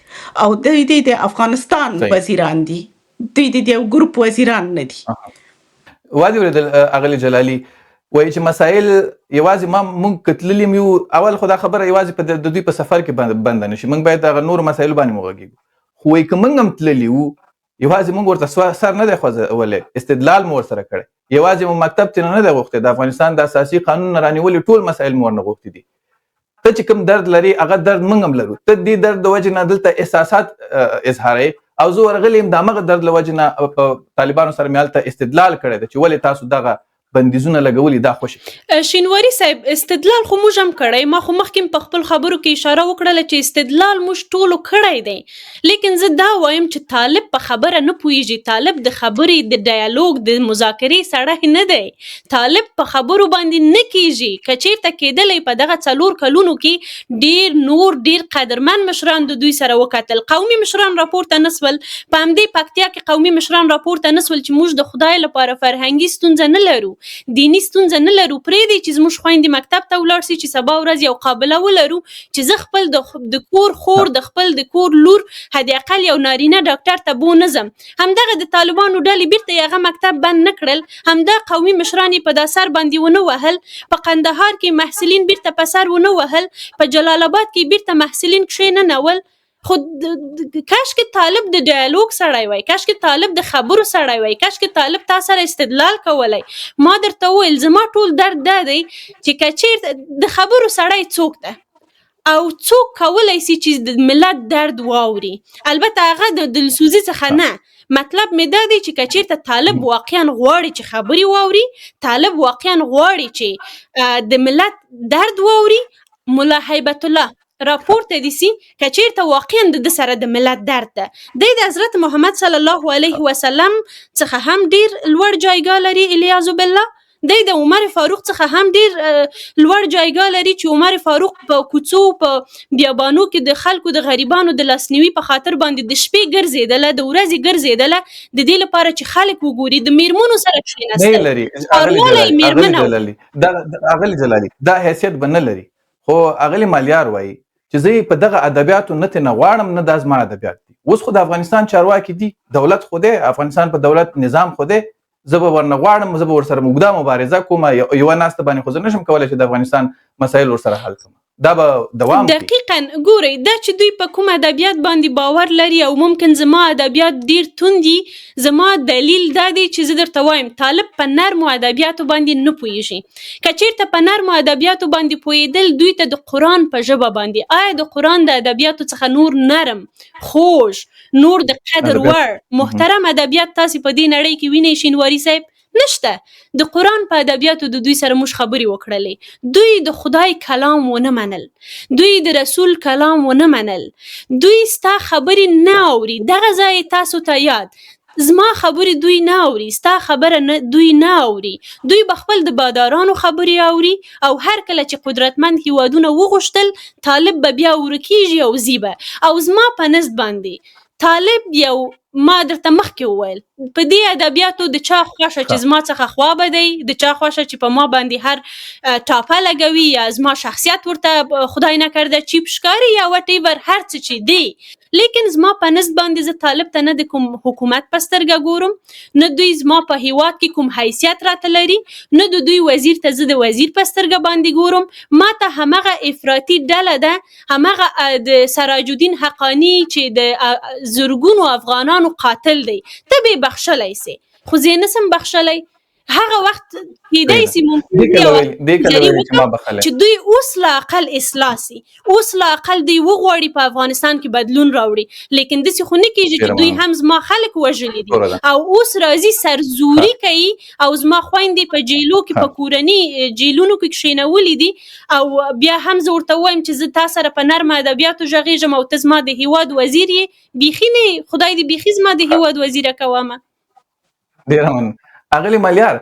او دوی د افغانستان وزیران دي، دوی د یو ګروپ وزیران نه دي. وادي ورېدل اغلې جلالي وایي چې مسایل یوازې موږ کتللي یو، اول خو دا خبره یوازې په د دوی په سفر کې بنده نه شي، موږ باید هغه نورو مسایلو باندې مو وغږېږو. خو وایي که موږ هم تللي وو یوازې موږ ورته سر نه دی خوځولی، استدلال مو ورسره کړی، یوازې مو مکتب ترې نه دی غوښتی، د افغانستان د اساسي قانون نه رانیولي ټول مسایل مو ورنه غوښتي دي. ته چې کوم درد لري هغه درد موږ هم لرو، ته دې درد د وجې نه دلته احساسات اظهاروي او زه ورغلی یم د همغه درد له وجې نه په طالبانو سره مې هلته استدلال کړی دی چې ولې تاسو دغه بندیزونه لګولي دا خوشي شینواري صاحب استدلال خو موږ هم کړی ما خو مخکې په خپل خبرو کې اشاره وکړله چې استدلال موږ ټولو کړی دی لیکن زه دا وایم چې طالب په خبره نه پوهیږي طالب د خبرې د ډایالوګ د مذاکرې سړی نه دی طالب په خبرو باندې نه کیږي که چیرته کېدلی په دغه 4 کلونو کې ډیر قدرمن مشران د دوی سره وکتل قومي مشران راپورته نسول په همدې پکتیا کې قومي مشران راپورته نسول چې موږ د خدای لپاره فرهنګي ستونزه نه لرو دینی ستونزه نه لرو پرېږدئ چې زموږ خویندې مکتب ته ولاړ سي چې سبا ورځ یو قابله ولرو چې زه خپل د کور خور د خپل د کور لور حد اقل یو نارینه ډاکټر ته بونځم همدغه د طالبانو ډلې بیرته یې هغه مکتب بند نه کړل همدا قومي مشران یې په دا سر باندې ونه وهل په قندهار کې محصلین بیرته په سر ونه وهل په جلال آباد کې بیرته محصلین کښېننول خو کاش کې طالب د ډایالوګ سړی وای کاش کې طالب د خبرو سړی وای کاش کې طالب تا سره استدلال کولای ما درته وویل زما ټول درد دا دی چې که چیرته د خبرو سړی څوک ده او څوک کولی سي چې د ملت درد واوري البته هغه د دلسوزي څخه نه مطلب مې دا دی چې که چیرته طالب واقعا غواړي چې خبرې واوري طالب واقعا غواړي چې د ملت درد واوري ملا هیبت الله راپورته دي سي که چیرته واقعا د سره د ملت درد ده د حضرت محمد صلی الله علیه وسلم څخه هم ډیر لوړ جایګاه لري الیاذ بالله د عمر فاروق څخه هم ډیر لوړ جایګاه لري چې عمر فاروق په کوڅو په بیابانو کې د خلکو د غریبانو د لاسنیوي په خاطر باندې د شپې ګرځېدله د ورځې ګرځېدله د دې لپاره چې خلک وګوري د میرمنو سره کښېناستل نه لري اغلی جلالي دا حیثیت به نه لري خو اغلی مالیار وایي چې زه په دغه ادبیاتو نه تنه غواړم نه دا زما ادبیات دي اوس خو د افغانستان چارواکي دي دولت خو دی افغانستان په دولت نظام خو دی زه به ورنه غواړم زه به ورسره اوږده مبارزه کوم یوه ناسته باندې خو زه نشم کولی چې د افغانستان مسایل ورسره حل کړم دا به دوام کوي دقیقاً ګورئ دا چې دوی په کوم ادبیات باندې باور لري او ممکن زما ادبیات ډیر توند دي زما دلیل دا دی چې زه درته وایم طالب په نرمو ادبیاتو باندې نه پوهیږي که چیرته په نرمو ادبیاتو باندې پوهېدل دوی ته د قرآن په ژبه باندې آیا د قرآن د ادبیاتو څخه نور نرم خوږ نور د قدر وړ محترم ادبیات تاسې په دې نړۍ کې وینئ شینواري صاحب نشته د قرآن په ادبیاتو د دوی سره موږ خبرې وکړلې دوی د خدای کلام ونه منل دوی د رسول کلام ونه منل دوی ستا خبرې نه اوري دغه ځای تاسو ته یاد زما خبرې دوی نه اوري ستا خبره دوی نه اوري دوی به خپل د بادارانو خبرې اوري او هر کله چې قدرتمند هیوادونه وغوښتل طالب به بیا ورکیږي او زیبه او زما په نزد باندې طالب یو ما درته مخکې وویل په دې ادبیاتو د چا خوښه چې زما څخه خوا به دی د چا خوښه چې په ما باندې هر ټاپه لګوي یا زما شخصیت ورته خدای نکرده چیپ ښکاري یا وټیور هر څه چې دی لیکن زما په نسب باندې زه طالب ته نه د کوم حکومت په سترګه ګورم نه دوی زما په هیواد کې کوم حیثیت راته لري نه د دوی وزیر ته زه د وزیر په سترګه باندې ګورم ما ته همغه افراطي ډله ده همغه د سراج الدین حقانی چې د زرګونو افغانانو قاتل دی ته به بخښلی سي خو زه یې نسم بخښلی هغه وخت کېدای سي ممکن چې دوی اوس لا اقل اصلاح سي اوس لا اقل دوی وغواړي په افغانستان کې بدلون راوړي لیکن داسې خو نه کېږي چې دوی هم زما خلک وژلي دي او اوس راځي سرزوري کوي او زما خویندې په جیلو کې په کورني جیلونو کې کښېنولي دي او بیا هم زه ورته وایم چې زه تا سره په نرمه ادبیاتو غږېږم او ته زما د هیواد وزیر یې بیخي نه خدای دې بیخي زما د هیواد وزیره کومه ډېره مننه اغلی مالیار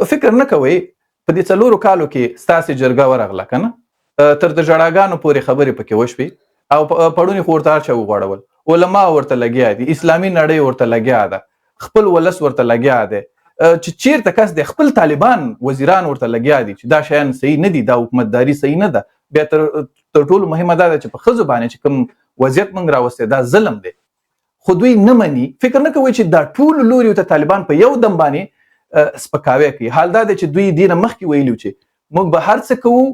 فکر نه کوئ په دې 4 کالو کې ستاسې جرګه ورغله که نه تر د ژړاګانو پورې خبرې پکې وشوې او پړونې خو ورته هر چا وغوړول علما ورته لګیا دي اسلامي نړۍ ورته لګیا ده خپل ولس ورته لګیا دی چې چیرته کس دی خپل طالبان وزیران ورته لګیا دي چې دا شیان صحیح نه دي دا حکومتداري صحیح نه ده بیا تر ټولو مهمه دا ده چې په ښځو باندې چې کوم وضعیت موږ راوستی دا ظلم دی خو دوی نه مني فکر نه کوي چې دا ټول لوري ته طالبان په یو دم باندې سپکاوی کوي حال دا دی چې دوی دې نه مخکې ویلي چې موږ به هر څه کوو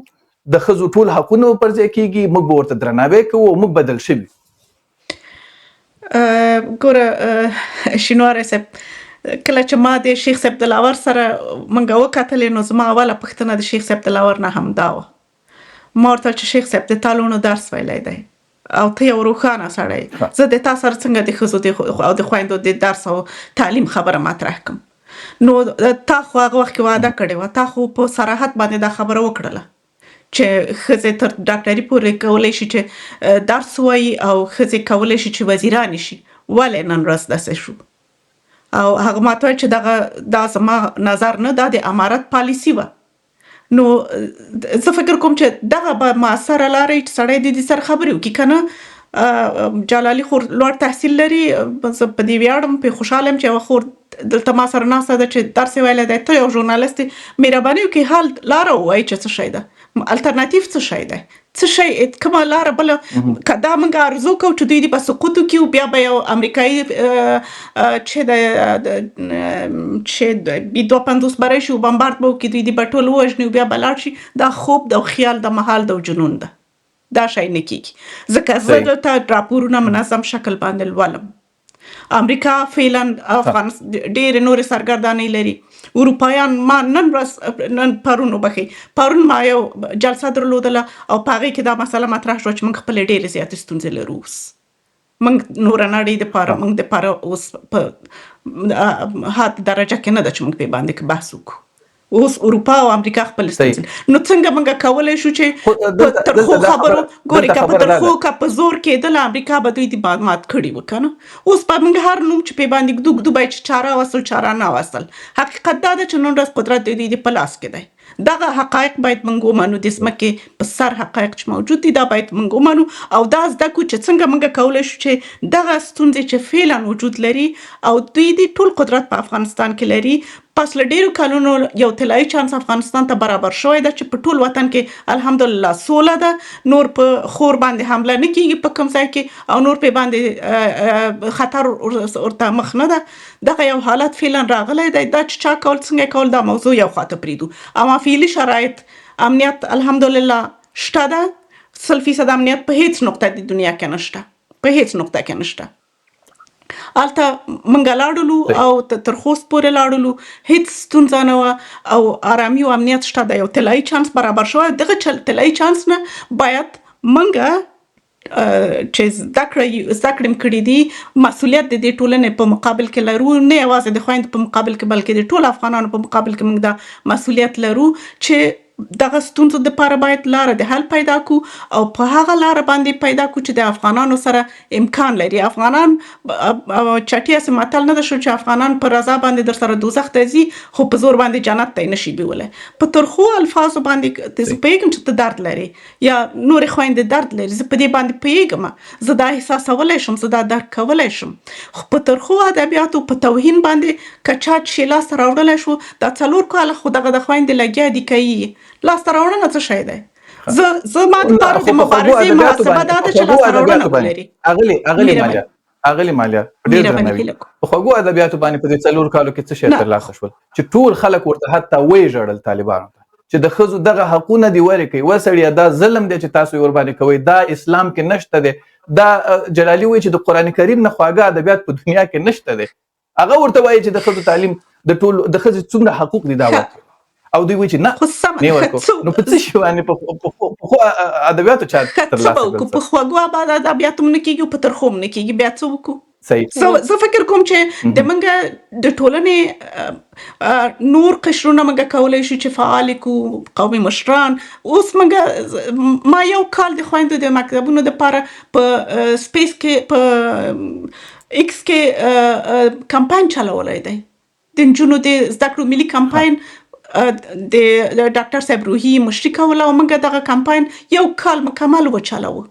د ښځو ټول حقونه به پر ځای کېږي موږ به ورته درناوی کوو او موږ بدل شوي ګوره شینواری صاحب کله چې ما د شیخ صاحب دلاور سره موږ وکتلې نو زما اوله پوښتنه د شیخ صاحب دلاور نه هم دا وه ما ورته چې شیخ صاحب د تالونو درس ویلی دی او ته یو روښانه سړی زه د تا سره څنګه د ښځو او د خویندو د درس او تعلیم خبره مطرح کړم نو تا خو هغه وخت کې وعده کړې وه، تا خو په صراحت باندې دا خبره وکړله چې ښځې تر ډاکټري پورې کولی شي چې درس ووایي او ښځې کولی شي چې وزیرانې شي. ولې نن ورځ داسې شو؟ او هغه ماته وایي چې دا زما نظر نه، دا د امارت پالیسي وه. نو زه فکر کوم چې دغه به مؤثره لاره وي چې سړی د دې سره خبرې وکړي که نه. جلالي خور لوړ تحصیل لري، زه په دې ویاړم، پرې خوشحاله یم چې یوه خور دلته ما سره ناسته ده چې درس یې ویلی دی. ته یو ژورنالست یې، مهرباني وکړئ حال لاره ووایي چې څه شی ده، الټرناتیو څه شی دی، څه شی کومه لاره بله. که دا موږ آرزو کوو چې دوی دې په سقوط وکړي، بیا به یو امریکایي چې د B-52 به راشي او بمبارد به وکړي، دوی دې به ټول ووژني او بیا به لاړ شي. دا خوب ده او خیال د محال ده او جنون ده. دا شی نه کېږي. ځکه زه دلته راپورونه منظم شکل باندې لولم. امریکا فعلا افغانستان ډېرې نورې سرګردانۍ لري. اروپایان، ما نن پرون ما یو جلسه درلودله او په هغې کې دا مسله مطرح شوه چې موږ خپلې ډېرې زیاتې ستونزې لرو. اوس موږ نوره نړۍ دپاره، موږ دپاره اوس په حد درجه کې نه ده چې موږ پرې باندې بحث وکړو. اوس اروپا او امریکا خپل ستونزې، نو څنګه موږ کولی شو چې په ترخو خبرو ګورې، که په ترخو که په زور کېدله امریکا به دوی دې مات کړي وو که نه. اوس به موږ هر نوم چې پرې باندې ږدو باید چې چاره واستل، چاره نه واستل. حقیقت دا ده چې نن ورځ قدرت د دوی د په لاس کې دی. دغه حقایق باید موږ ومنو. د ځمکې په سر حقایق چې موجود دي دا باید موږ ومنو او دا زده کړو چې څنګه موږ کولی شو چې دغه ستونزې چې فعلا وجود لري او دوی د ټول قدرت په افغانستان کې لري، پس له ډېرو کلونو یو طلایي چانس افغانستان ته برابر شوی ده چې په ټول وطن کې الحمدلله سوله ده. نور په خور باندې حمله نه کېږي په کوم ځای کې او نور پرې باندې خطر ورته مخ نه ده. دغه یو حالت فعلا راغلی دی. دا چې چا کول څنګه کول دا موضوع یو خواته پرېږدو. اما فعلي شرایط، امنیت الحمدلله شته ده. 100% امنیت په هیڅ نقطه د دنیا کې نشته، په هیڅ نقطه کې نشته. هلته موږ لاړلو او تر خوست پورې لاړلو، هیڅ ستونزه نه وه او ارامي او امنیت شته ده. یو طلایي چانس برابر شوی. دغه طلایي چانس نه باید موږ چې زده کړې کړي دي، مسؤلیت د دې ټولنې په مقابل کې لرو، نه یوازې د خویندو په مقابل کې بلکې د ټولو افغانانو په مقابل کې موږ دا مسؤلیت لرو چې دغه ستونزو دپاره باید لاره د حل پیدا کړو او په هغه لاره باندې پیدا کړو چې د افغانانو سره امکان لري. افغانان چټي هسې متل نه ده شو چې افغانان په رضا باندې در سره دوزخ ته ځي خو په زور باندې جنت ته یې نشي بیولی. په ترخو الفاظو باندې زه پوهېږم چې ته درد لري یا نورې خویندې درد لري، زه په دې باندې پوهېږم، زه دا احساسولی شم، زه دا درک کولی شم. خو په ترخو ادبیاتو په توهین باندې که چا چې لاسته راوړلی شو، دا 4 کاله خو دغه د خویندې لګیا دي کوي. لاسته راوړنه څه شی دی؟ زه ما دپاره د مبارزې محاسبه دا ده چې لاسته راوړنه ولري. اغلې مالیا ډېر درنوي. په خوږو ادبیاتو باندې په دې 4 کالو کې څه شی ترلاسه شول چې ټول خلک ورته حتی وژړل طالبانو ته چې د ښځو دغه حقونه دې ورکړي. وسړیه دا ظلم دی چې تاسو یې ورباندې کوئ، دا اسلام کې نشته دی. دا جلالي وایي چې د قرآن کریم نه خواږه ادبیات په دنیا کې نشته دی. هغه ورته وایي چې د ښځو تعلیم د ښځې څومره حقوق دي دا ورکړي او دوی وایي چې نه ورکړو. نو په څه شي باندې په ښو ادبیاتو چا ترلاسه کړل؟ په خوږو ادبیاتو هم نه کېږي او په ترخو هم نه کېږي. بیا څه وکړو؟ صحیح. زه فکر کوم چې د موږ د ټولنې نور قشرونه موږ کولی شو چې فعال کړو، قومي مشران. اوس ما یو کال د خویندو د مکتبونو دپاره په سپیس کې په ایکس کې کمپاین چلولی دی، د نجونو د زده کړو ملي کمپاین د ډاکټر صاحب روحي مشري کوله او موږ دغه کمپاین یو کال مکمل وچلوو.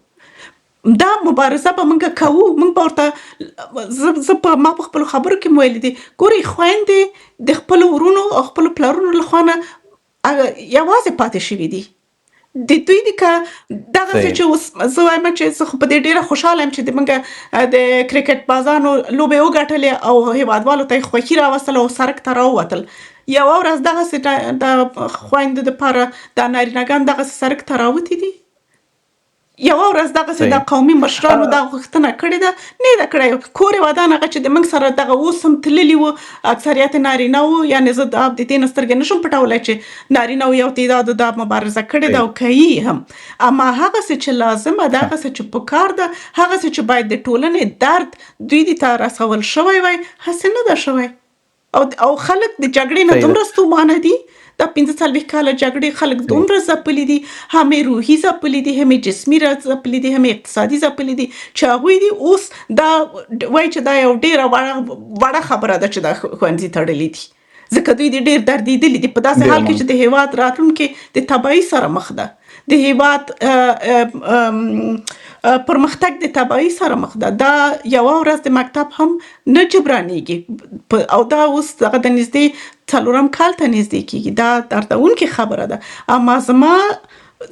دا مبارزه به موږ کوو. موږ به ورته ما په خپلو خبرو کې مو ویلي دي، ګورئ خویندې د خپلو ورونو او خپلو پلرونو له خوا نه یوازې پاتې شوي دي. د دوی د که دغسې چې اوس زه وایم چې زه خو په دې ډېره خوشحاله یم چې د موږ د کرکټ بازانو لوبې وګټلې او هېوادوالو ته یې خوښي راوستل او سړک ته راووتل. یوه ورځ دغسې د خویندو دپاره دا نارینهګان دغسې سړک ته راوتي دي، یوه ورځ دغسې د قومي مشرانو دا غوښتنه کړې ده، نه ده کړې. کور یې ودان هغه چې د موږ سره دغه اوس هم تللي وو، اکثریت نارینه وو. یعنې زه د دې نه سترګې نشم پټولی چې نارینه وو یو تعدادو دا مبارزه کړې ده او کوي هم. اما هغسې چې لازمه ده، هغسې چې پکار ده، هغسې چې باید د ټولنې درد دوی دې ته رسول شوی وای، هسې نه ده شوی. او خلک د جګړې نه صحیح ده. دومره ستومانه دي، دا 45 کاله جګړې خلک دومره ځپلي دي، هم یې روحي ځپلي دي، هم یې جسمي ځپلي دي، هم یې اقتصادي ځپلي دي، چې هغوی دي اوس دا وایي چې دا یو ډېره وړه خبره ده چې دا ښوونځي تړلي دي، ځکه دوی دې ډېر دردېدلي دي په داسې ډېره حال کې چې د هېواد راتلونکې د تباهۍ سره مخ ده، د هېواد پرمختګ د تباهۍ سره مخ ده. دا یوه ورځ د مکتب هم نه جبرانېږي او دا اوس دغه د نږدې 4 کال ته نږدې کېږي. دا دردونکې خبره ده، اما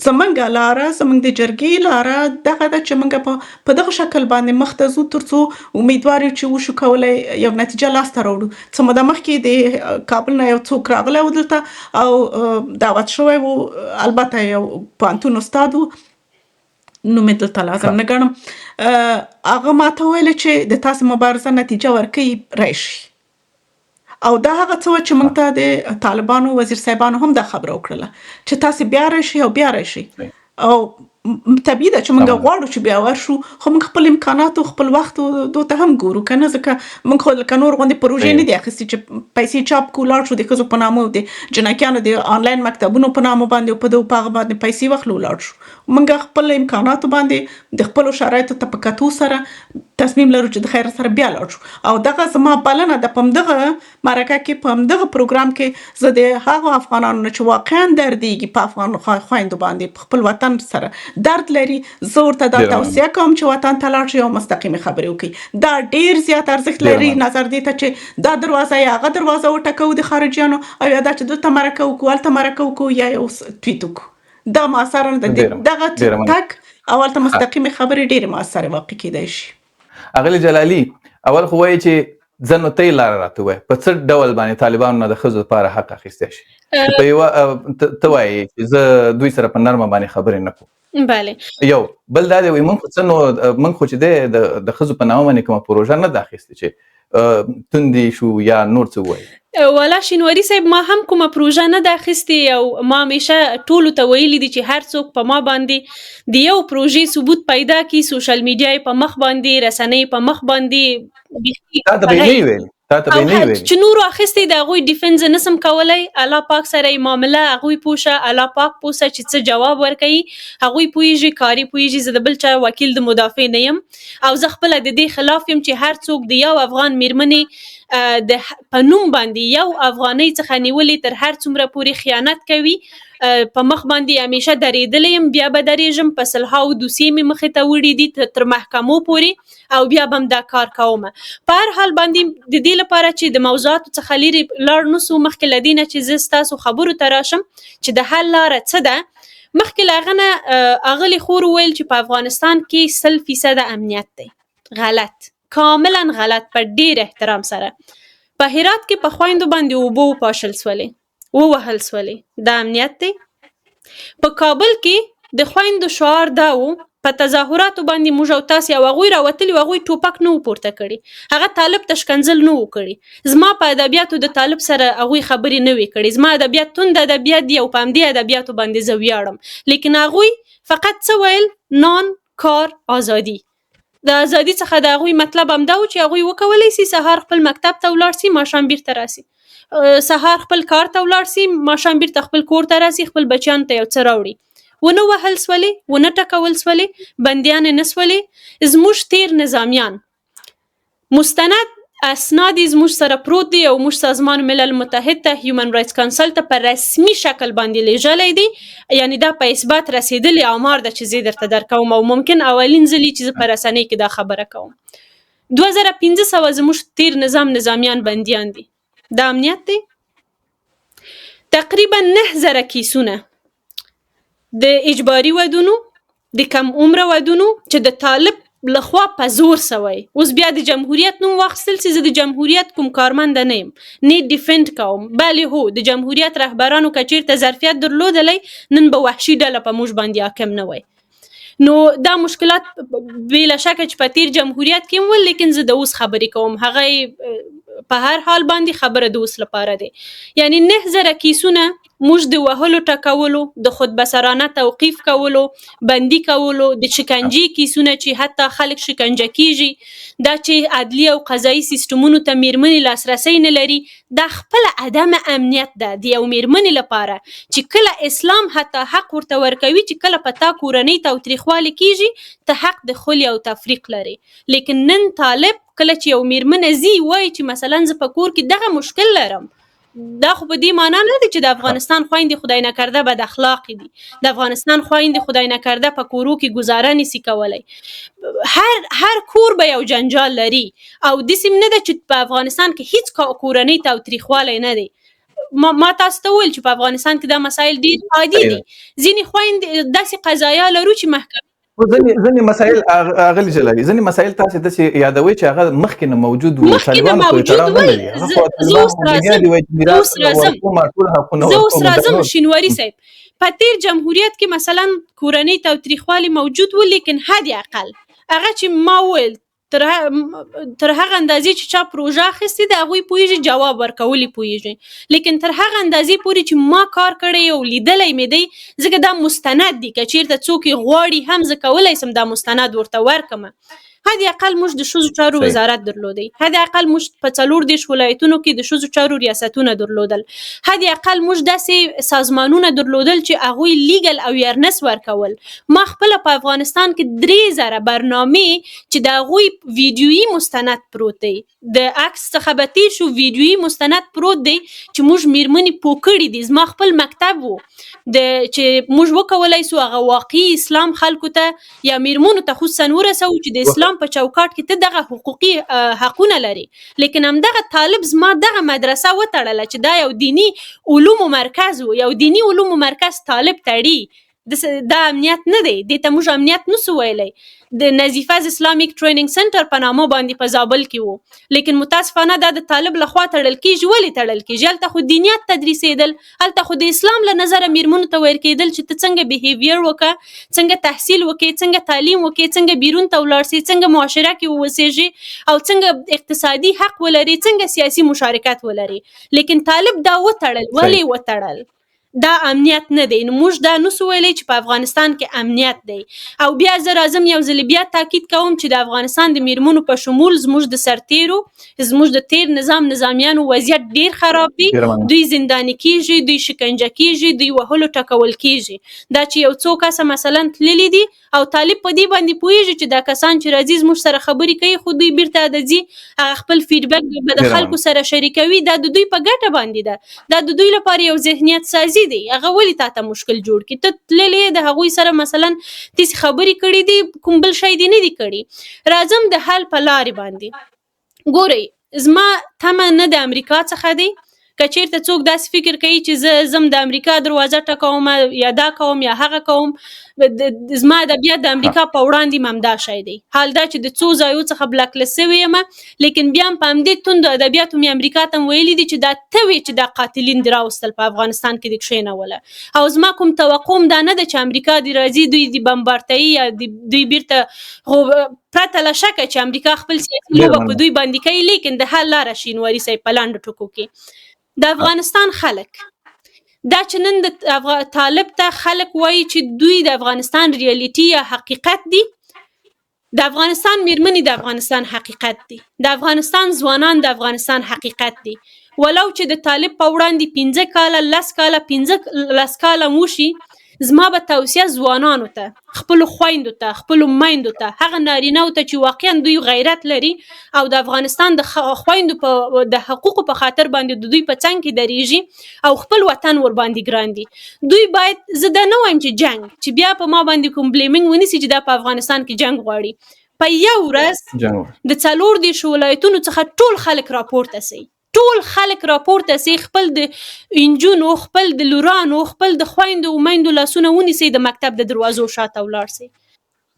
زمونږ لاره، زمونږ د جرګې لاره دغه ده چې موږ په دغه شکل باندې مخ ته ځو تر څو امیدوار یو چې وشو کولی یو نتیجه لاسته راوړو. څه موده مخکې د کابل نه یو څوک راغلی و دلته او دعوت شوی و، البته یو پوهنتون استاد و، نوم یې دلته لازم نه ګڼم، هغه ماته وویل چې د تاسې مبارزه نتیجه ورکوي راشي. او دا هغه څه وه چې موږ ته د طالبانو وزیر صاحبانو هم دا خبره وکړله چې تاسې بیا راشئ او بیا راشئ. او طبیعي ده چې موږ غواړو چې بیا ورشو، خو موږ خپل امکاناتو خپل وخت ته هم ګورو که نه، ځکه موږ خو لکه نور غوندې پروژې نه دي اخیستې چې پیسې چاپ کړو لاړ شو د ښځو په نامه د جنکیانو د آنلاین مکتبونو په نامه باندې په دغه هغه باندې پیسې واخلو لاړ شو. موږ خپل امکاناتو باندې د خپلو شرایطو ته په کتو سره تصمیم لرو چې د خیر سره بیا لاړ شو. او دغه زما بلنه ده په همدغه مرکه کې، په همدغه پروګرام کې زه د هغو افغانانو نه چې واقعا دردېږي په افغان خویندو باندې په خپل وطن سره درد لري، زه ورته دا توصیه کوم چې وطن ته لاړ شي او مستقیمې خبرې وکړي. دا ډېر زیات ارزښت لري نظر دې ته چې دا دروازه یا هغه دروازه وټکوو د خارجیانو، او یا دا چې دلته مرکه وکړو هلته مرکه وکړو یا یو ټویټ وکړو. دا مؤثره نه ده. دغه تګ او هلته مستقیمې خبرې ډېرې مؤثرې واقع کېدای شي. اغلې جلالي، اول خو وایي چې زه نو ته یې لاره راته ووایه په څه ډول باندې طالبانو نه د ښځو لپاره حق اخیستی شي، چې په یوه ته وایي چې زه دوی سره په نرمه باندې خبرې نه کوم. بله. یو بل دا دی، وایي موږ خو څه نو موږ خو چې دی د ښځو په نامه باندې کومه پروژه نه ده اخیستې چې توندې شو یا نور څه ووایي. والا شینواري صاحب، ما هم کومه پروژه نه ده اخیستې او ما همیشه ټولو ته ویلي دي چې هر څوک په ما باندې د یو پروژې ثبوت پیدا کړي، سوشل میډیا یې په مخ باندې، رسنۍ په مخ باندې تا ته به یې نه ویلي، تا ته به یې نه ویلي چې نورو اخیستې د هغوی ډیفنس نسم کولی. الله پاک سره یې معامله هغوی پوشه، الله پاک پوسه چې څه جواب ورکوي، هغوی پوهېږي، کاري پوهېږي. زه د بل چا وکیل د مدافع نه یم او زه خپله د دې خلاف یم چې هر څوک د یو افغان میرمنې په نوم باندې یو افغانۍ څخه نیولې تر هر څومره پورې خیانت کوي. په مخ باندې همیشه درېدلی یم، بیا به درېږم. په سلهاوو دوسیې مې مخې ته وړي دي تر محکمو پورې، او بیا به هم دا کار کوم. په هر حال باندې د دې لپاره چې د موضوعاتو څخه لرې لاړ نه سو، مخکې له دې نه چې زه ستاسو خبرو ته راشم چې د حل لاره څه ده، مخکې له هغه نه اغلې خور وویل چې په افغانستان کې 100% امنیت دی. غلط، کاملا غلط. په ډېر احترام سره په هرات کې په خویندو باندې اوبه وپاشل سولې، ووهل سولې، دا امنیت دی. په کابل کې د خویندو شعار دا و، په تظاهراتو باندې موږ او تاسې او هغوی راوتلي و، هغوی ټوپک نه و پورته کړي، هغه طالب ته ښکنځل نه و کړي. زما په ادبیاتو د طالب سره هغوی خبرې نه وې کړي. زما ادبیات توند ادبیات دي او په همدې ادبیاتو باندې زه ویاړم. لیکن هغوی فقط څه ویل؟ نان، کار، ازادي. د ازادي څخه د هغوی مطلب همدا و چې هغوی وکولی سي سهار خپل مکتب ته ولاړ سي، ماښام بیرته راسي، سهار خپل کار ته ولاړ سي، ماښام بیرته خپل کور ته راسي، خپل بچیانو ته یو څه راوړي. ونه وهل سولې، ونه ټکول سولې، بندیان نه سولې. زموږ تیر نظامیان مستند اسناد زموږ سره پروت دی او موږ سازمان ملل متحد ته، هیومن رایټس کونسل ته په رسمي شکل باندې لیږلی دی. یعنی دا په اثبات رسېدلی آمار ده چې زه درته درکوم، او ممکن اولین ځلي چې زه په رسنۍ کې دا خبره کوم. 2500 زموږ تیر نظامیان بندیان دي. دا امنیت دی؟ تقریبا 9000 کیسونه د اجباري ودونو، د کم عمره ودونو چې د طالب لخوا په زور سوی. اوس بیا د جمهوریت نوم واخیستل سي. زه د جمهوریت کوم کارمنده نه یم، نه ډیفند کوم. بلې هو، د جمهوریت رهبرانو که چېرته ظرفیت درلودلی، نن به وحشي ډله په موږ باندې حاکم نه وی. نو دا مشکلات بلا شکه چې په تیر جمهوریت کې هم ول، لیکن زه د اوس خبرې کوم. هغه په هر حال باندې خبره د اوس لپاره دی. یعنی 9000 کیسونه موږ د وهلو ټکولو، د خودبسرانه توقیف کولو، بندي کولو، د شکنجې کیسونه چې حتی خلک شکنجه کیږي، دا چې عدلي او قضایي سیستمونو ته میرمنې لاسرسی نه لري، دا خپله عدم امنیت ده د یو میرمنې لپاره چې کله اسلام حتی حق ورته ورکوي چې کله په تا کورنۍ تاوتریخوالی کیږي ته حق د خلع او تفریق لري. لیکن نن طالب کله چې یو میرمنه زی وایي چې مثلا زه په کور کې دغه مشکل لرم، دا خو په دې معنا نه دی چې د افغانستان خویندې خدای نکرده بد اخلاقې دي، د افغانستان خویندې خدای نکرده په کورو کې ګزاره نسي کولی. هر کور به یو جنجال لري او داسې نه ده چې په افغانستان کې هیڅ کورنۍ تاوتریخوالی نه دی. ما تاسو ته وویل چې په افغانستان کې دا مسایل ډېر عادي دي. ځینې خویندې داسې قضایا لرو چې محکمې ځینې مسایل اغلي جلالي، ځینې مسایل تاسو داسې یادوي چې هغه مخکې نه موجود وو، طالبانو پورې تړاو نه لري. زه اوس راځم شینواري صاحب، په تیر جمهوریت کې مثلا کورنۍ تاوتریخوالی موجود و، لیکن حد اقل هغه چې ما وویل تر هغه اندازې چې چا پروژه اخیستې ده هغوی پوهېږي جواب ورکولی پوهېږي، لیکن تر هغه اندازې پورې چې ما کار کړی او لیدلی مې دی، ځکه دا مستند دي، که چېرته څوک یې غواړي هم زه کولی سم دا مستند ورته ورکړم. حد اقل موږ د ښځو چارو وزارت درلودی، حد اقل موږ په 40 ولایتونو کې د ښځو چارو ریاستونه درلودل، حد اقل موږ داسې سازمانونه درلودل چې هغوی لیګل اویرنس ورکول. ما خپله په افغانستان کې 3000 برنامې چې د هغوی ویډیویي مستند پروت دی، د عکس څخه به تېر شو ویډیویي مستند پروت دی چې موږ میرمنې پوه کړي دي. زما خپل مکتب و چې موږ وکولی سو هغه واقعي اسلام خلکو ته یا میرمنو ته خصوصا ورسوو چې د اسلام په چوکاټ کې ته دغه حقوقي حقونه لري. لیکن همدغه طالب زما دغه مدرسه وتړله چې دا یو دینی علومو مرکز و، یو دینی علومو مرکز طالب تړي، دا امنیت نه دی، دې ته موږ امنیت نسو ویلی. د نظیفه اسلامیک ټریننګ سنټر په نامه باندې په زابل کې و، لیکن متاسفانه دا د طالب لخوا تړل کېږي. ولې تړل کېږي؟ هلته خو دینیت تدریسېدل، هلته خو د اسلام له نظره میرمنو ته ویل کېدل چې ته څنګه بیهیویر وکړه، څنګه تحصیل وکړې، څنګه تعلیم وکړې، څنګه بیرون ته ولاړ سې، څنګه معاشره کې واوسېږې او څنګه اقتصادي حق ولري، څنګه سیاسي مشارکت ولري. لیکن طالب دا وتړل. ولې وتړل؟ دا امنیت نه دی. نو موږ دا نسو ویلی چې په افغانستان کې امنیت دی. او بیا زه راځم یو ځل بیا تاکید کوم چې د افغانستان د میرمنو په شمول زموږ د سرتیرو، زموږ د تیر نظامیانو وضعیت ډیر خراب دی. دوی زنداني کیږي، دوی شکنجه کیږي، دوی وهلو ټکول کیږي. دا چې یو څو کسه مثلا تللی دي او طالب په دې باندې پوهېږي چې دا کسان چې راځي زموږ سره خبرې کوي خو دوی بیرته د ځي خپل فیډبک به د خلکو سره شریکوي، دا د دوی په ګټه باندې ده، دا د دوی لپاره یو ذهنیت سازي دی. هغه ولې تا ته مشکل جوړ کړي؟ ته تللی د هغوی سره مثلا داسې خبرې کړي دي، کوم بل شی دې نه دي کړي. راځم د حل په لارې باندې. ګورئ زما تمه نه د امریکا څخه دی. که چېرته څوک داسې فکر کوي چې زه زم د امریکا دروازه ټکوم یا دا کوم یا هغه کوم، زما ادبیات د امریکا په وړاندې همدا شی دی. حال دا چې د څو ځایو څخه بلاک لست سوې یم، لیکن بیا هم په همدې توندو ادبیاتو مې امریکا ته ویلي دي چې دا ته وې چې دا قاتلین دې راوستل په افغانستان کې دې کښېنوله. او زما کوم توقع هم دا نه ده چې امریکا دې راځي دوی دې بمبارتوي یا دوی بیرته پرته له شکه چې امریکا خپل سیاسي لوبه په دوی باندې کوي. لیکن د حل لاره شینواري صاحب په لاندو ټکو کې د افغانستان خلک دا چې نن د طالب ته خلک وایي چې دوی د افغانستان ریالیټي یا حقیقت دي، د افغانستان میرمنې د افغانستان حقیقت دي، د افغانستان ځوانان د افغانستان حقیقت دي. ولو چې د طالب په وړاندې 15 کاله 10 کاله 15 کاله موشي، زما به توصیه ځوانانو ته، خپلو خویندو ته، خپلو میندو ته، هغه نارینه‌و ته چې واقعا دوی غیرت لري او د افغانستان د خویندو د حقوقو په خاطر باندې د دوی په څنګ کې درېږي او خپل وطن ور باندې ګران دي، دوی باید، زه دا نه وایم چې جنگ، چې بیا په ما باندې کوم بلیمینګ ونیسي چې دا په افغانستان کې جنگ غواړي. په یو ورځ د 40 ولایتونو څخه ټول خلک راپورته سي، ټول خلک راپورته سي، خپل د انجونو، خپل د لورانو، خپل د خویندو میندو لاسونه ونیسي، د مکتب د دروازو شاته ولاړ سي،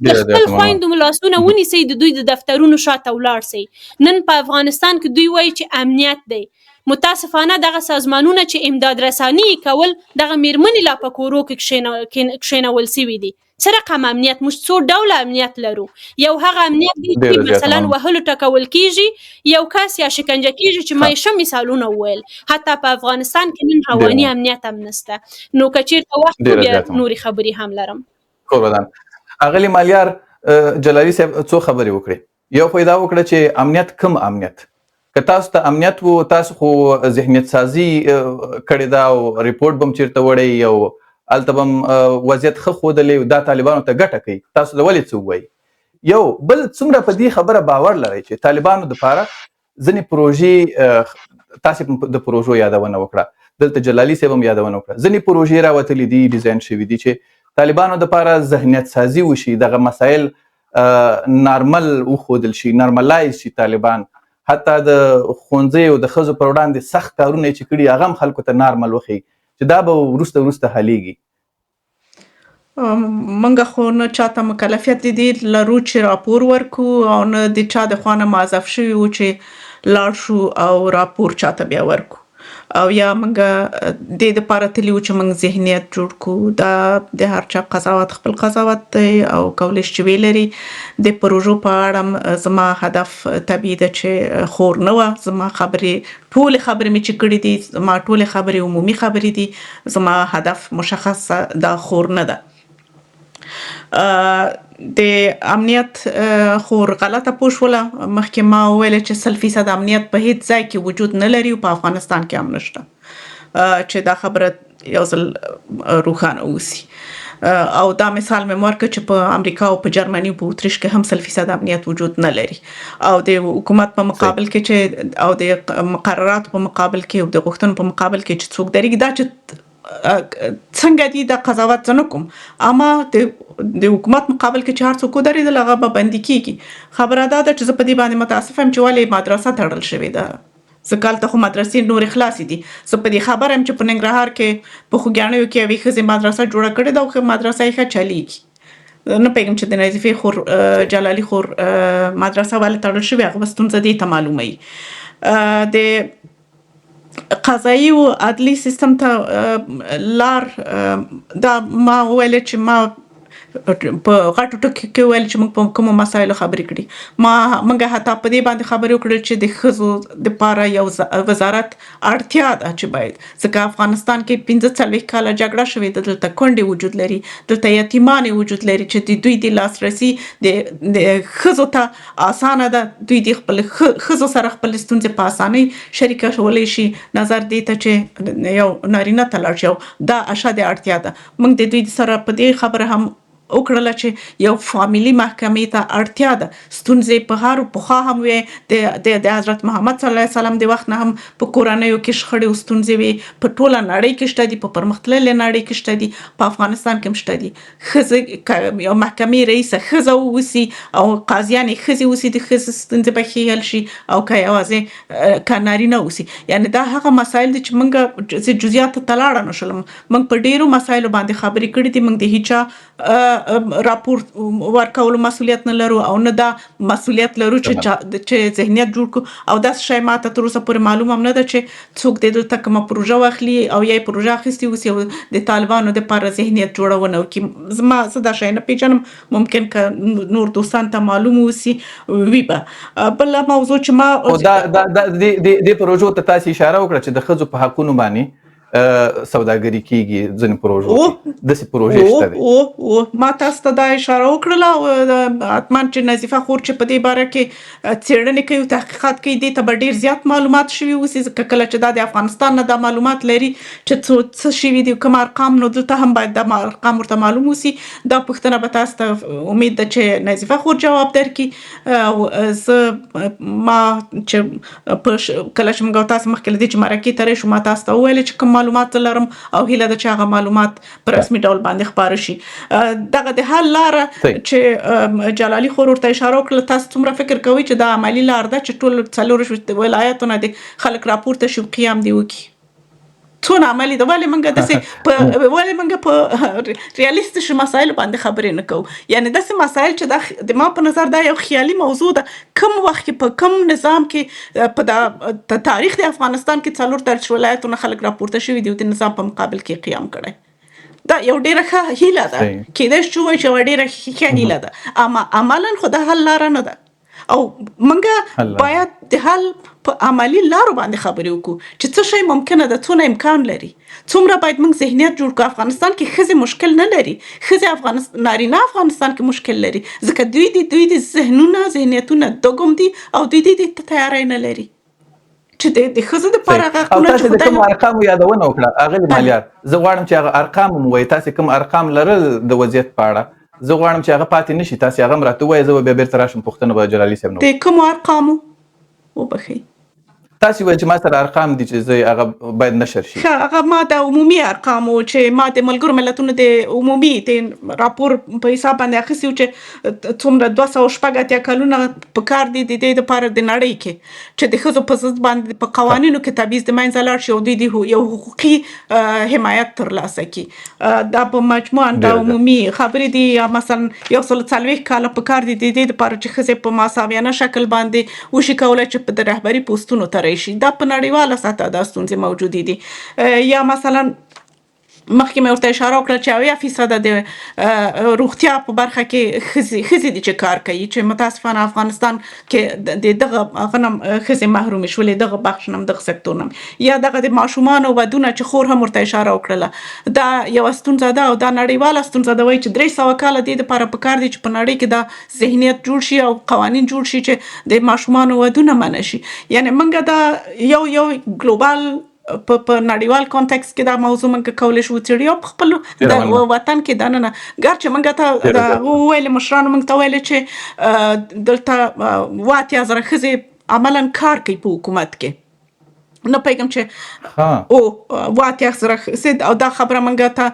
د خپل خویندو لاسونه ونیسي، د دوی د دفترونو شاته ولاړ سي. نن په افغانستان کې دوی وایي چې امنیت دی. متاسفانه دغه سازمانونه چې امداد رساني کول دغه میرمنې لا په کورو کې کښېنول سوي دي. څه رقم امنیت، موږ څو ډوله امنیت لرو. یو هغه امنیت دی ډېره چې زیاته مثلا مننه. وهلو ټکول کیږي یو کس یا شکنجه کیږي چې ما یې ښه مثالونه وویل. حتی په افغانستان کې نن رواني ډېره امنیت هم نشته. نو که چېرته وخت ډېره بیا زیاته مننه. نورې خبرې هم لرم. قربان. اغلی مالیار جلالي صاحب څو خبرې وکړي. یو خو یې دا وکړه چې امنیت کم امنیت، که تاسو ته امنیت وو تاسو خو ذهنیت سازي کړې ده او ریپورټ به هم چېرته وړی او هلته به هم وضعیت ښه ښودلی دا طالبانو ته ګټه کوي، تاسو له ولې څه ووایي؟ یو بل څومره په دې خبره باور لرئ چې طالبانو دپاره ځینې پروژې تاسې د پروژو یادونه وکړه، دلته جلالي صاحب هم یادونه وکړه، ځینې پروژې راوتلي دي ډیزاین شوي دي چې طالبانو دپاره ذهنیت سازي وشي، دغه مسایل نارمل وښودل شي، نارملایز شي طالبان، حتی د ښوونځیو د ښځو پر وړاندې سخت کارونه یې چې کړي هغه هم خلکو ته نارمل وښیي چې دا به وروسته حلیږي. منګه خو نه چاته مکلفیت د دې لرو چې راپور ورکو او نه د چا د خوا نه معذف شوي وو چې لاړ شو او راپور چاته بیا ورکو او یا منګه دې دپاره تللي وو چې موږ ذهنیت جوړ کړو. دا د هر چا قضاوت خپل قضاوت دی او کولی شي چې ویلري. د پروژو په اړه زما هدف طبیعي ده چې خور نه وه، زما خبرې ټولې خبرې مې چې کړي دي زما ټولې خبرې عمومي خبرې دي، زما هدف مشخص دا خور نه ده. د امنیت خور غلطه پوه شوله، مخکې ما وویل چې 100% امنیت په هیڅ ځای کې وجود نه لري او په افغانستان کې هم نشته، چې دا خبره یو ځل روښانه اوسي. او دا مثال مې ورکړ چې په امریکا او په جرمني او په اتریش کې هم 100% امنیت وجود نه لري او د حکومت په مقابل کې چې او د مقرراتو په مقابل کې او د غوښتنو په مقابل کې چې څوک درېږي، دا چې څنګه دي دا قضاوت زه نه کوم، اما د حکومت مقابل کې چې هر څوک ودرېدل هغه به بندي کیږي. خبره دا ده چې زه په دې باندې متاسفه یم چې ولې مدرسه تړل شوې ده. ځکه هلته خو مدرسې نورې خلاصې دي. زه په دې خبره یم چې په ننګرهار کې په خوږیاڼیو کې یوې ښځې مدرسه جوړه کړې ده او مدرسه یې ښه چلیږي. نه پوهېږم چې د نظیفې خور جلالي خور مدرسه ولې تړل شوې، هغه به ستونزه دې ته معلوموي. د قضایي او عدلي سیستم ته لار دا ما ویل چې ما په غټو ټکو کې ویل چې موږ په کومو مسایلو خبرې کړي. موږ حتی په دې باندې خبرې وکړې چې د ښځو دپاره یو وزارت اړتیا ده چې باید، ځکه افغانستان کې 45 کاله جګړه شوې ده، دلته کونډې وجود لري، دلته یتیمانې وجود لري چې د دوی د لاسرسي د ښځو ته اسانه ده، دوی د خپل ښځو سره خپل ستونزې په اسانۍ شریکولی شي، نظر دې ته چې یو نارینه ته لاړ شي. دا اشد اړتیا ده. موږ د دوی سره په دې خبره هم وکړله چې یو فامیلي محکمې ته اړتیا ده. ستونزې په هر پخوا هم وې، د حضرت محمد صلی الله علیه وسلم د وخت نه هم په کورنیو کې شخړې او ستونزې وې، په ټوله نړۍ کې شته دي، په پرمختللې نړۍ کې شته دي، په افغانستان کې هم شته دي. ښځې یو محکمې رئیسه ښځه واوسي او قاضیانې ښځې اوسي، د ښځې ستونزې به ښې حل شي، او که یوازې که نارینه اوسي. یعنې دا هغه مسایل دي چې موږ جزئیاتو ته لاړه نه شولم. موږ په ډېرو مسایلو باندې خبرې کړې دي. موږ د هیچا راپور ورکولو مسؤلیت نه لرو او نه دا مسؤلیت لرو چې ذهنیت جوړ کړو. او داسې شی ماته تر اوسه پورې معلوم هم نه ده چې څوک د دلته کومه پروژه واخلي او یا یې پروژه اخیستې اوسي او د طالبانو دپاره ذهنیت جوړونه وکړي. زه دا شی نه پیژنم، ممکن که نور دوستان ته معلوم اوسي وي به. بله موضوع چې ما د پروژو ته تاسې اشاره وکړه چې د ښځو په حقونو باندې سوداګري کیږي ځینې پروژو کې، داسې پروژې شته دي. ما تاسو ته دا اشاره وکړله او حتما چې نظیفه خور چې په دې باره کې څېړنې کوي او تحقیقات کوي، دې ته به ډېر زیات معلومات شوي اوسي، ځکه کله چې دا د افغانستان نه دا معلومات لري چې څه شوي دي، کوم ارقام، نو دلته هم باید دا ارقام ورته معلوم اوسي. دا پوښتنه به تاسو ته امید ده چې نظیفه خور جواب درکړي. او زه ما چې کله چې موږ تاسو مخکې له دې چې مرکې ته راشو، ما تاسو ته وویل چې کوم معلومات لرم او هیله ده چې هغه معلومات په رسمي ډول باندې خپاره شي. دغه د حل لاره چې جلالي خور ورته اشاره وکړه، تاسو څومره فکر کوئ چې دا عملي لار ده چې ټول 4 ولایتونه د خلک راپورته شي، قیام دی وکړي؟ څونه عملي ده؟ ولې موږ په ریالیستیش مسایلو باندې خبرې نه کوو؟ یعنې داسې مسایل چې د ما په نظر دا یو خیالي موضوع ده. کوم وخت کې په کوم نظام کې په تاریخ د افغانستان کې 4 ولایتونه خلک راپورته شوي دي او د نظام په مقابل کې قیام کړی؟ دا یو ډیره ښه هیله ده، صحیح. کیدای شي ووایو چې یوه ډیره ښه هیله ده، اما عملاً خو د حل لاره نه ده او حل موږ لاره. باید د حل په عملي لارو باندې خبرې وکړو چې څه شی ممکنه ده، څونه امکان لري، څومره باید موږ ذهنیت جوړ کړو. افغانستان کې ښځې مشکل نه لري، ښځې نارینه افغانستان کې مشکل لري، ځکه دوی د ذهنیتونه دګم دي او دوی د تیاری نه لري چې د ښځو دپاره صحیح. هغه او حقونه تاسې چې د کوم ارقامو یادونه وکړه اغلې مالیار، زه غواړم چې هغه ارقام مو ووایي، تاسې کوم ارقام لرل د وضعیت په اړه، زه غواړم چې هغه پاتې نشي، تاسې هغه هم راته ووایئ، زه به بیا بیرته راشم پوښتنه به جلالي صاحب نه وکړم. د کومو ارقامو وبښئ. تاسې ویل چې ما سره ارقام دي چې زه هغه باید نشر شي. ښه، هغه ما د عمومي ارقامو چې ما د ملګرو ملتونو د عمومي د راپور په حساب باندې اخیستي وو چې څومره 280 کلونه په کار دي د دې دپاره د نړۍ کې چې د ښځو په ضد باندې په قوانینو کې تبعیض د منځه لاړ شي او دوی د یو حقوقي حمایت ترلاسه کړي. دا په مجموعاً د عمومي خبرې دي. یا مثلا 140 کاله په کار دي د دې دپاره چې ښځې په مساویانه شکل باندې وشي کولی چې په د رهبري پوستونو ته راشي. دا په نړیواله سطحه دا ستونزې موجودې دي. یا مثلا مخکې مې ورته اشاره وکړه چې 80% د روغتیا په برخه کې ښځې دي چې کار کوي، چې متاسفانه افغانستان کې د دغه غنم ښځې محرومې شولې، دغه بخش نه دغه سکتور نه. یا دغه د ماشومانو ودونه چې خور هم ورته اشاره وکړله، دا یوه ستونزه ده او دا نړیواله ستونزه ده. وایي چې 300 کاله دې دپاره په کار دي چې په نړۍ کې دا ذهنیت جوړ شي او قوانین جوړ شي چې د ماشومانو ودونه منع شي. یعنې موږ دا یو ګلوبال په نړیوال کانټکست کې دا موضوع موږ کولی شو وڅېړو او په خپل د وطن کې دننه ګر چې موږ ته د وویل مشرانو موږ ته ویلې چې دلته 8000 ښځې عملاً کار کوي په حکومت کې. نه پوهېږم چې او 8000 ښځې او دا خبره موږ ته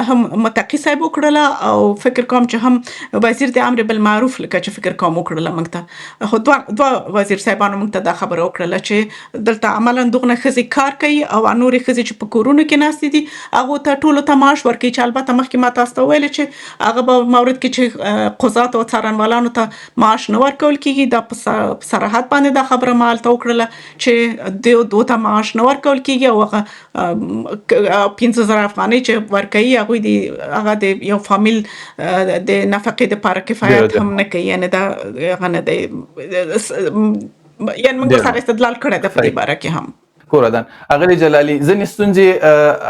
هم متقي صاحب وکړله او فکر کوم چې هم وزیر د امر بالمعروف لکه چې فکر کوم وکړله موږ ته. خو دوه وزیر صاحبانو موږ ته دا خبره وکړله چې دلته عملاً دغه ښځې کار کوي او نورې ښځې چې په کورونو کې ناستې دي هغو ته ټولو ته معاش ورکوي، چې البته مخکې ما تاسو ته ویلې چې هغه په مورد کې چې قضاتو او څارنوالانو ته معاش نه ورکول کېږي. دا په صراحت باندې دا خبره ما هلته وکړله چې دوی ته معاش نه ورکول کېږي او هغه 15000 افغانۍ چې ورکوي هغه د یو فامیل د نفقې دپاره کفایت هم نه کوي. یعنې دا هغه نه دی، یعنې موږ سره استدلال کړی ده په دې باره کې هم. کوردان اغلی جلالي ځینې ستونزې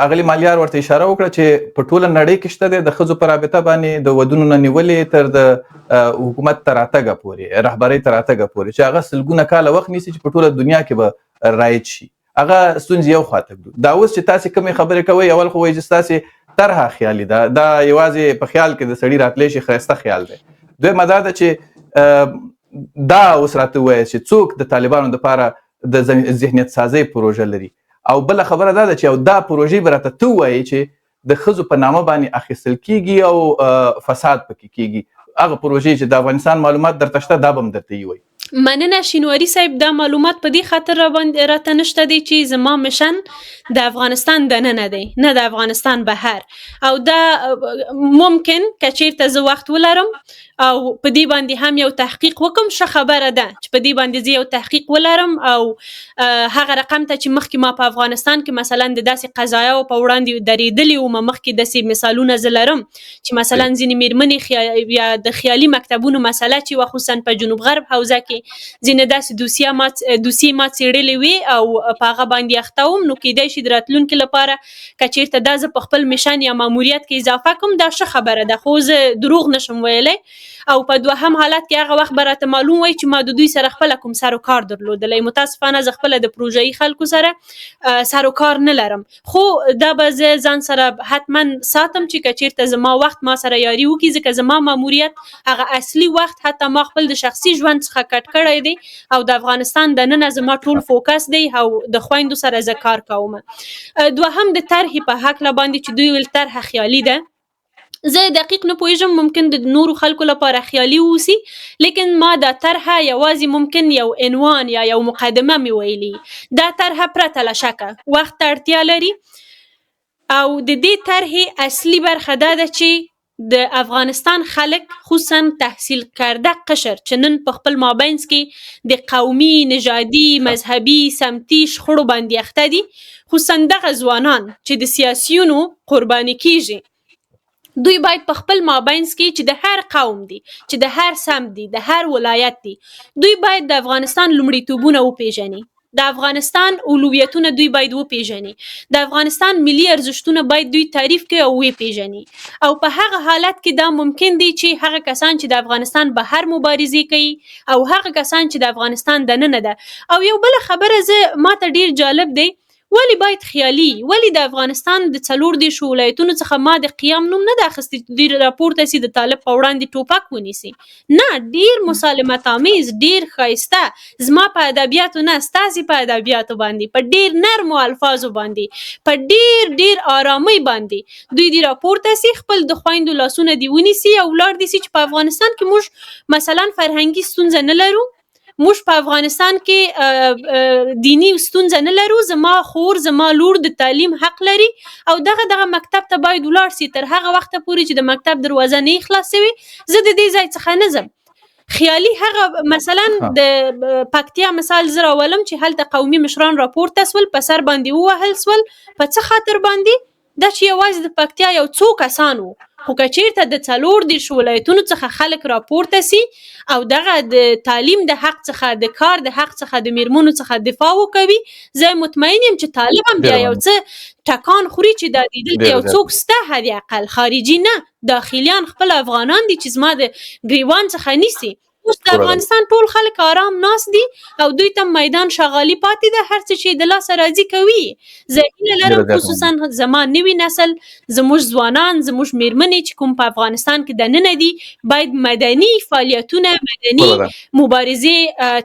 اغلی مالیار ورته اشاره وکړه چې په ټوله نړۍ کې شته د ښځو په رابطه باندې د ودونو نه نیولې تر د حکومت تر راتګه پورې، رهبرۍ تر راتګه پورې، چې هغه سلګونه کاله وخت نیسي چې په ټوله دنیا کې به رایج شي. هغه ستونزې یو خواته کړو. دا اوس چې تاسې کومې خبرې کوئ، اول خو وایي چې ستاسې طرحه خیالي ده، دا یوازې په خیال کې د سړي راتلی شي، ښایسته خیال دی. دویمه دا ده چې دا اوس راته ووایه چې څوک د طالبانو دپاره د ذهنیت سازۍ پروژه لري، او بله خبره دا ده چې دا پروژې به راته ته ووایي چې د ښځو په نامه باندې اخیستل کیږي او فساد پکې کیږي. هغه پروژې چې د افغانستان معلومات درته شته دا به هم درته ووایي. مننه شینواري صاحب، دا معلومات په دې خاطر راته نشته دی چې زما مشن د افغانستان دننه دی، نه د افغانستان بهر. او دا ممکن که چیرته زه وخت ولرم او په دې باندې هم یو تحقیق وکم، ښه خبره ده چې په دې باندې زه یو تحقیق ولرم او هغه رقم ته چې مخکې ما په افغانستان کې مثلا د داسې قضایاو په وړاندې درېدلي وم، مخکې داسې مثالونه زه لرم چې مثلا ځینې میرمنې یا د خیالي مکتبونو مسله چې وه خصوصا په جنوب غرب حوزه کې ځینې داسې دوسیې ما څېړلې وي او په هغه باندې اخته وم، نو کیدای شي د راتلونکي لپاره که چیرته دا زه په خپل مشن یا ماموریت کې اضافه کوم دا ښه خبره ده، خو زه دروغ نشم ویلی. او په دوهم حالت کې هغه وخت به راته معلوم وي چې ما د دوی سره خپله کوم سر و کار درلودلی. متاسفانه زه خپله د پروژه‌ایي خلکو سره سر و کار نه لرم، خو دا به زه ځان سره حتما ساتم چې که چیرته زما وخت ما سره یاري وکړي، ځکه زما ماموریت هغه اصلي وخت حتی ما خپل د شخصي ژوند څخه کټ کړی دی او د افغانستان دننه زما ټول فوکس دی او د خویندو سره زه کار کوم. دوهم د طرحې په هکله باندې چې دوی ویل طرحه خیالي ده، زه دقیق نه پوهېږم، ممکن د نورو خلکو لپاره خیالي اوسي، لیکن ما دا طرحه یوازې ممکن یو عنوان یا یو مقدمه مې ویلي. دا طرحه پرته له شکه وخت ته اړتیا لري او د دې طرحې اصلي برخه دا ده چې د افغانستان خلک خصوصا تحصیل کرده قشر چې نن په خپل مابینځ کې د قومي، نژادي، مذهبي، سمتي شخړو باندې اخته دي، خصوصا دغه ځوانان چې د سیاسیونو قرباني کیږي دوی باید په خپل مابینځ کې چې د هر قوم دي، چې د هر سمت دي، د هر ولایت دي، دوی باید د افغانستان لومړیتوبونه وپیژني، د افغانستان اولویتونه دوی باید وپیژني، د افغانستان ملي ارزښتونه باید دوی تعریف کړي او وپیژني. او په هغه حالت کې دا ممکن دی چې هغه کسان چې د افغانستان بهر مبارزې کوي او هغه کسان چې د افغانستان دننه ده. او یو بل خبره ماته ډیر جالب دی، ولی باید خیالي، ولی د افغانستان د 40 ولایتونو څخه ما د قیام نوم نه د اخیستی، ډیر راپورته سي د طالب په وړاندې ټوپک ونیسي، نه، ډیر مسالمت آمیز، ډیر ښایسته، زما په ادبیاتو نه، ستاسې په ادبیاتو باندې، په ډیر نرمو الفاظو باندې، په ډیر آرامۍ باندې دوی دی راپورته سي، خپل د خویندو لاسونه دی ونیسي او ولاړ دي سي چې په افغانستان کې موږ مثلا فرهنګي ستونزه نه لرو، موږ په افغانستان کې دینی ستونزه نه لرو، زما خور زما لور د تعلیم حق لري او دغه مکتب ته باید ولاړ سي، تر هغه وخته پورې چې د مکتب دروازه نه خلاص شوي زه د دې ځای څخه نه ځم. خیالي هغه مثلا د پکتیا مثال زه راولم چې هلته قومي مشران راپورته سول، په سر باندې ووهل سول، په څه خاطر باندې؟ دا چې یوازې د پکتیا یو څو کسان وو، خو که چیرته د 40 ولایتونو څخه خلک راپورته سي او دغه د تعلیم د حق څخه، د کار د حق څخه، د میرمنو څخه دفاع وکوي، زه مطمئن یم چې طالب هم بیا یو څه ټکان خوري چې دا دلته یو څوک سته، حد اقل خارجي نه، داخلیان خپل افغانان دي چې زما د ګریوان څخه نیسي. اوس د افغانستان ټول خلک آرام ناست دي او دوی ته میدان شغالي پاتې ده، هر څه چې د لاسه راځي کوي. زه هیله لرم خصوصا زما نوي نسل، زموږ ځوانان، زموږ میرمنې چې کوم په افغانستان کې دننه دي، باید مدني فعالیتونه، مدني مبارزې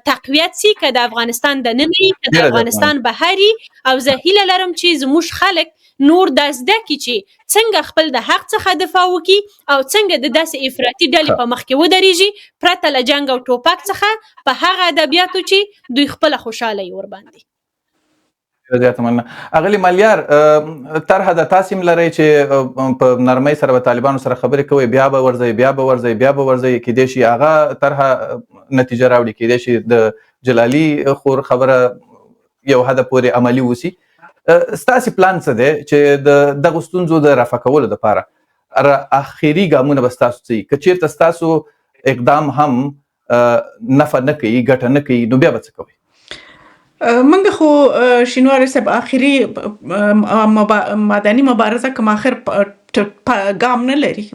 تقویت سي، که د افغانستان دننه وي که د افغانستان بهر. او زه هیله لرم چې زموږ خلک نور دا زده کړي چې څنګه خپل د حق څخه دفاع وکړي او څنګه د داسې افراطي ډلې په مخ کې ودرېږي، پرته له جنګ او ټوپک څخه، په هغه ادبیاتو چې دوی خپله خوشحاله یې ورباندې. زیاته مننه. اغلې مالیار، طرحه د تاسې هم لرئ چې په نرمۍ سره به طالبانو سره خبرې کوئ، بیا به ورځئ، بیا به ورځئ، بیا به ورځئ، کیدای شي هغه طرحه نتیجه راوړي، کیدای شي د جلالي خور خبره یو حد پورې عملي وسی. ستاسې پلان څه دی چې د دغو ستونزو د رفع کولو دپاره اخري ګامونه به ستاسو څه وي؟ که چېرته ستاسو اقدام هم نفع نه کوي، ګټه نه کوي، نو بیا به څه کوئ؟ منګه خو شینواری صاحب اخري مدني مبارزه کوم اخر ګام نه لري،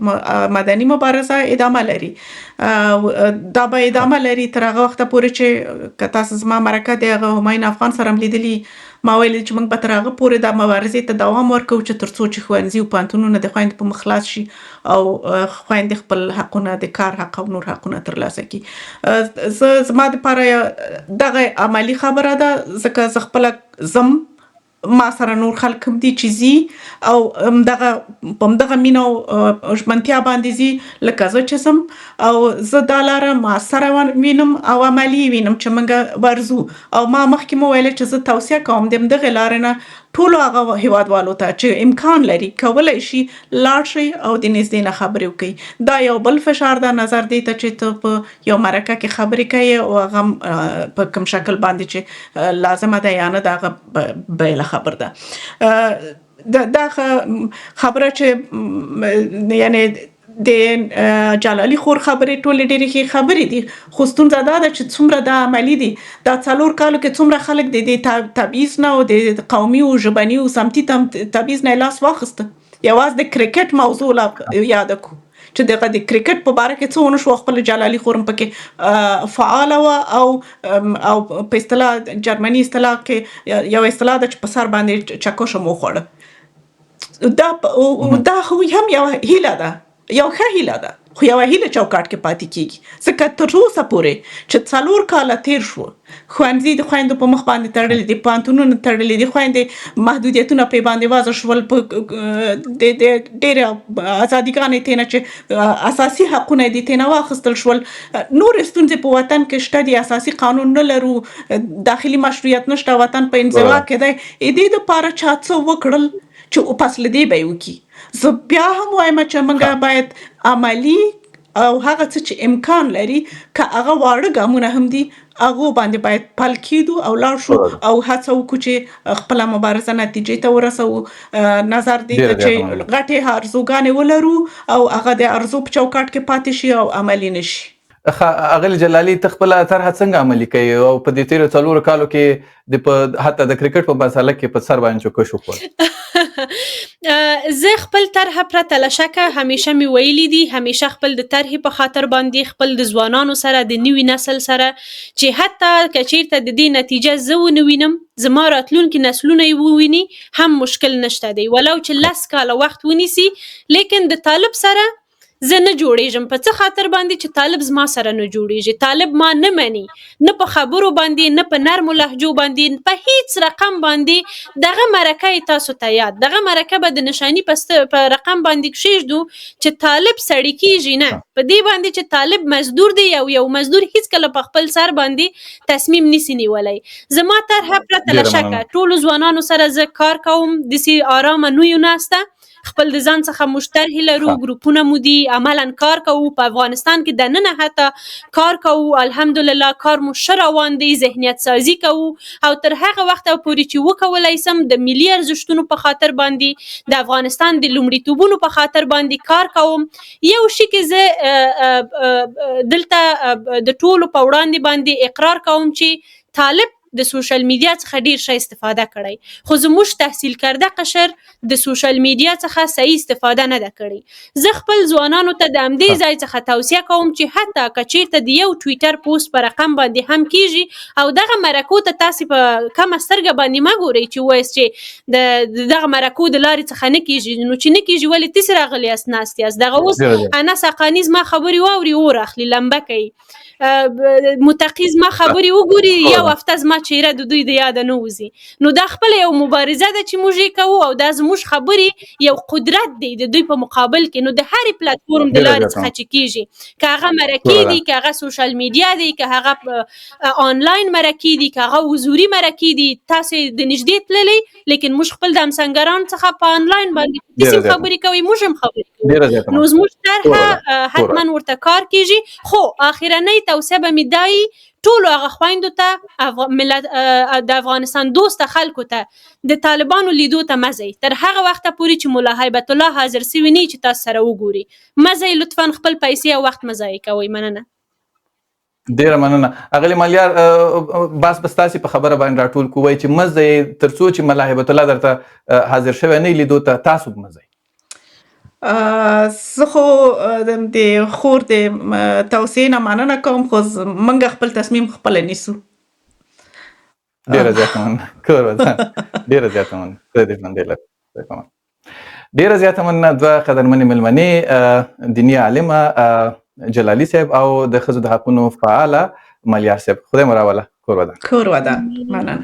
مدني مبارزه ادامه لري، دا به ادامه لري تر هغه وخته پورې چې که تاسو زما مرکه د هغه همایون افغان سره هم لیدلي، ما ویل چې موږ به تر هغه پورې د مبارزې ته دوام ورکوو چې تر څو چې ښوونځي او پوهنتونونه د خویندو په مخ خلاص شي او خویندې خپل حقونه، د کار حق او نور حقونه ترلاسه کړي. زما دپاره دغه عملي خبره ده، ځکه زه خپله ځم، ما سره نور خلک هم دي چې ځي او په همدغه مینه او ژمنتیا باندې ځي لکه زه چې ځم، او زه دا لاره موثره وینم او عملي وینم چې موږ ورځو. او ما مخکې مو ویل چې زه توصیه کوم د همدغې لارې نه ټولو هغه هیوادوالو ته چې امکان لري کولی شي لاړ شي او د نږدې نه خبرې وکړي. دا یو بل فشار ده نظر دی ته چې ته په یو مرکه کې خبرې کوي او هغه په کوم شکل باندې چې لازمه ده یا نه، دا هغه بله خبر ده. دا خبره چې یعنی د جلالي خور خبرې ټولې ډېرې ښې خبرې دي، خو ستونزه دا ده چې څومره دا عملي دي. دا 4 کالو کې څومره خلک د دې تبعیض نه او د قومي او ژبني او سمتي تبعیض نه لاس واخیسته. یوازې د کرکټ موضوع لا یاده کړو چې دغه د کرکټ په باره کې څه ونه شو، خپل جلالي خور هم پکې فعاله وه او په اصطلاح جرمني اصطلاح کې یو اصطلاح ده چې په سر باندې چکش هم وخوړه. دا هم یو هیله ده، یو ښه هیله ده، خو یوه هیله چوکاټ کې پاتې کېږي، ځکه تر اوسه پورې چې 4 کاله تیر شو، ښوونځي د خویندو په مخ باندې تړلي دي، پوهنتونونه تړلي دي، خویندې محدودیتونه پرې باندې وضع شول، د ډېرې ازادیګانې تېنه چې اساسي حقونه دي تېنه واخیستل شول. نورې ستونزې په وطن کې شته دي، اساسي قانون نه لرو، داخلي مشروعیت نشته، وطن په انزوا کې دی. دې دپاره چا څه وکړل چې پس له دې به یې وکړي. زه بیا هم وایم چې موږ باید عملي او هغه څه چې امکان لري که هغه واړه ګامونه هم دي هغه باندې باید پل کېدو او لاړ شو او هڅه وکړو چې خپله مبارزه نتیجې ته ورسوو. نظر دی چې غټې ارزوګانې ولرو او هغه د ارزو په چوکاټ کې پاتې شي او عملي نشي. اغلی جلالي ته خپله طرحه څنګه عملي کوي او په دې تېرو 4 کالو کې حتی د کرکټ په مسله کې په سر باندې چوکش وخوړ؟ زه خپل طرحه پرته له شکه همیشه مې ویلي دي، همیشه خپل د طرحې په خاطر باندې خپل د ځوانانو سره د نوي نسل سره چې حتی که چیرته د دې نتیجه زه ونه وینم زما راتلونکي نسلونه یې وویني هم مشکل نشته دی، ولو چې 10 کاله وخت ونیسي. لیکن د طالب سره زه نه جوړېږم په څه خاطر باندې چې طالب زما سره نه جوړېږي. طالب ما نه مني، نه په خبرو باندې، نه په نرمو لهجو باندې، په هیڅ رقم باندې. دغه مرکه یې تاسو ته یاد، دغه مرکه به د نشاني په رقم باندې کښېږدو چې طالب سړی کېږي، نه په دې باندې چې طالب مزدور دی. یو مزدور هیڅکله په خپل سر باندې تصمیم نیسي نیولی. زما طرحه پرته له شکه ټولو ځوانانو سره زه کار کوم، داسې ارامه نه یو ناسته، خپل د ځان څخه مشترحې لرو، ګروپونه مو دي، عملا کار کوو په افغانستان کې دننه حتی کار کوو. الحمدلله کار مو ښه روان دی، ذهنیت سازي کوو او تر هغه وخته پورې چې وکولی سم د ملي ارزښتونو په خاطر باندې د افغانستان د لومړیتوبونو په خاطر باندې کار کوم. یو شي کې زه دلته د ټولو په وړاندې باندې اقرار کوم چې طالب د سوشل میډیا څخه ډیر ښه استفاده کړی، خو زموږ تحصیل کرده قشر د سوشل میډیا څخه صحیح استفاده نه ده کړې. زه خپل ځوانانو ته د همدې ځای څخه توصیه کوم چې حتی که چیرته د یو ټویټر پوسټ په رقم باندې هم کیږي او دغه مرکو ته تاسې په کمه سترګه باندې مه ګورئ چې وایاست چې دغه مرکو د لارې څخه نه کیږي، نو چې نه کیږي ولې تاسې راغلي یاست ناست یاست. دغه اوس انس حقاني زما خبرې واوري اور اخلي لمبه کوي، متقي زما خبرې وګوري یو هفته زما چهره د دوی د یاده نه وځي. نو دا خپله یو مبارزه ده چې موږ یې کوو او دا زموږ خبرې یو قدرت دی د دوی په مقابل کې. نو د هرې پلاتفورم د لارې څخه چې کیږي، که هغه مرکې دي، که هغه سوشل میډیا دی، که هغه آنلاین مرکې دي، که هغه حضوري مرکې دي، تاسې د نږدې تللی لیکن موږ خپل د همسنګرانو څخه په آنلاین باندې داسې خبرې کوي، موږ هم خبرې کوو. نو زموږ طرحه حتما ورته کار کیږي. خو آخرنۍ توصیه به مې دا وي ټولو هغه خویندو ته د افغانستان دوسته خلکو ته د طالبانو لیدو ته مه ځئ تر هغه وخته پورې چې ملا هیبت الله حاضر سوي نه چې تاسو سره وګوري. مه ځئ لطفا، خپل پیسې او وخت مه ضایع کوئ. مننه. ډیره مننه. اغلی مالیار بس تاسې په خبره باندې راټول کوئ چې مه ځئ تر څو چې ملا هیبت الله درته حاضر شوی نه لیدو ته، تاسو مه ځئ. زه خو د خور د توصیې نه مننه کوم، خو موږ خپل تصمیم خپله نیسو. ډیره زیاته مننه. ډیره زیاته مننه. خدای دې ژوندی لري. ډیره زیاته مننه. دوه قدرمنې مېلمنې، دیني عالمه جلالي صاحب او د ښځو د حقونو فعاله مالیار صاحب. خدای مو راوله. کور ودان. مننه.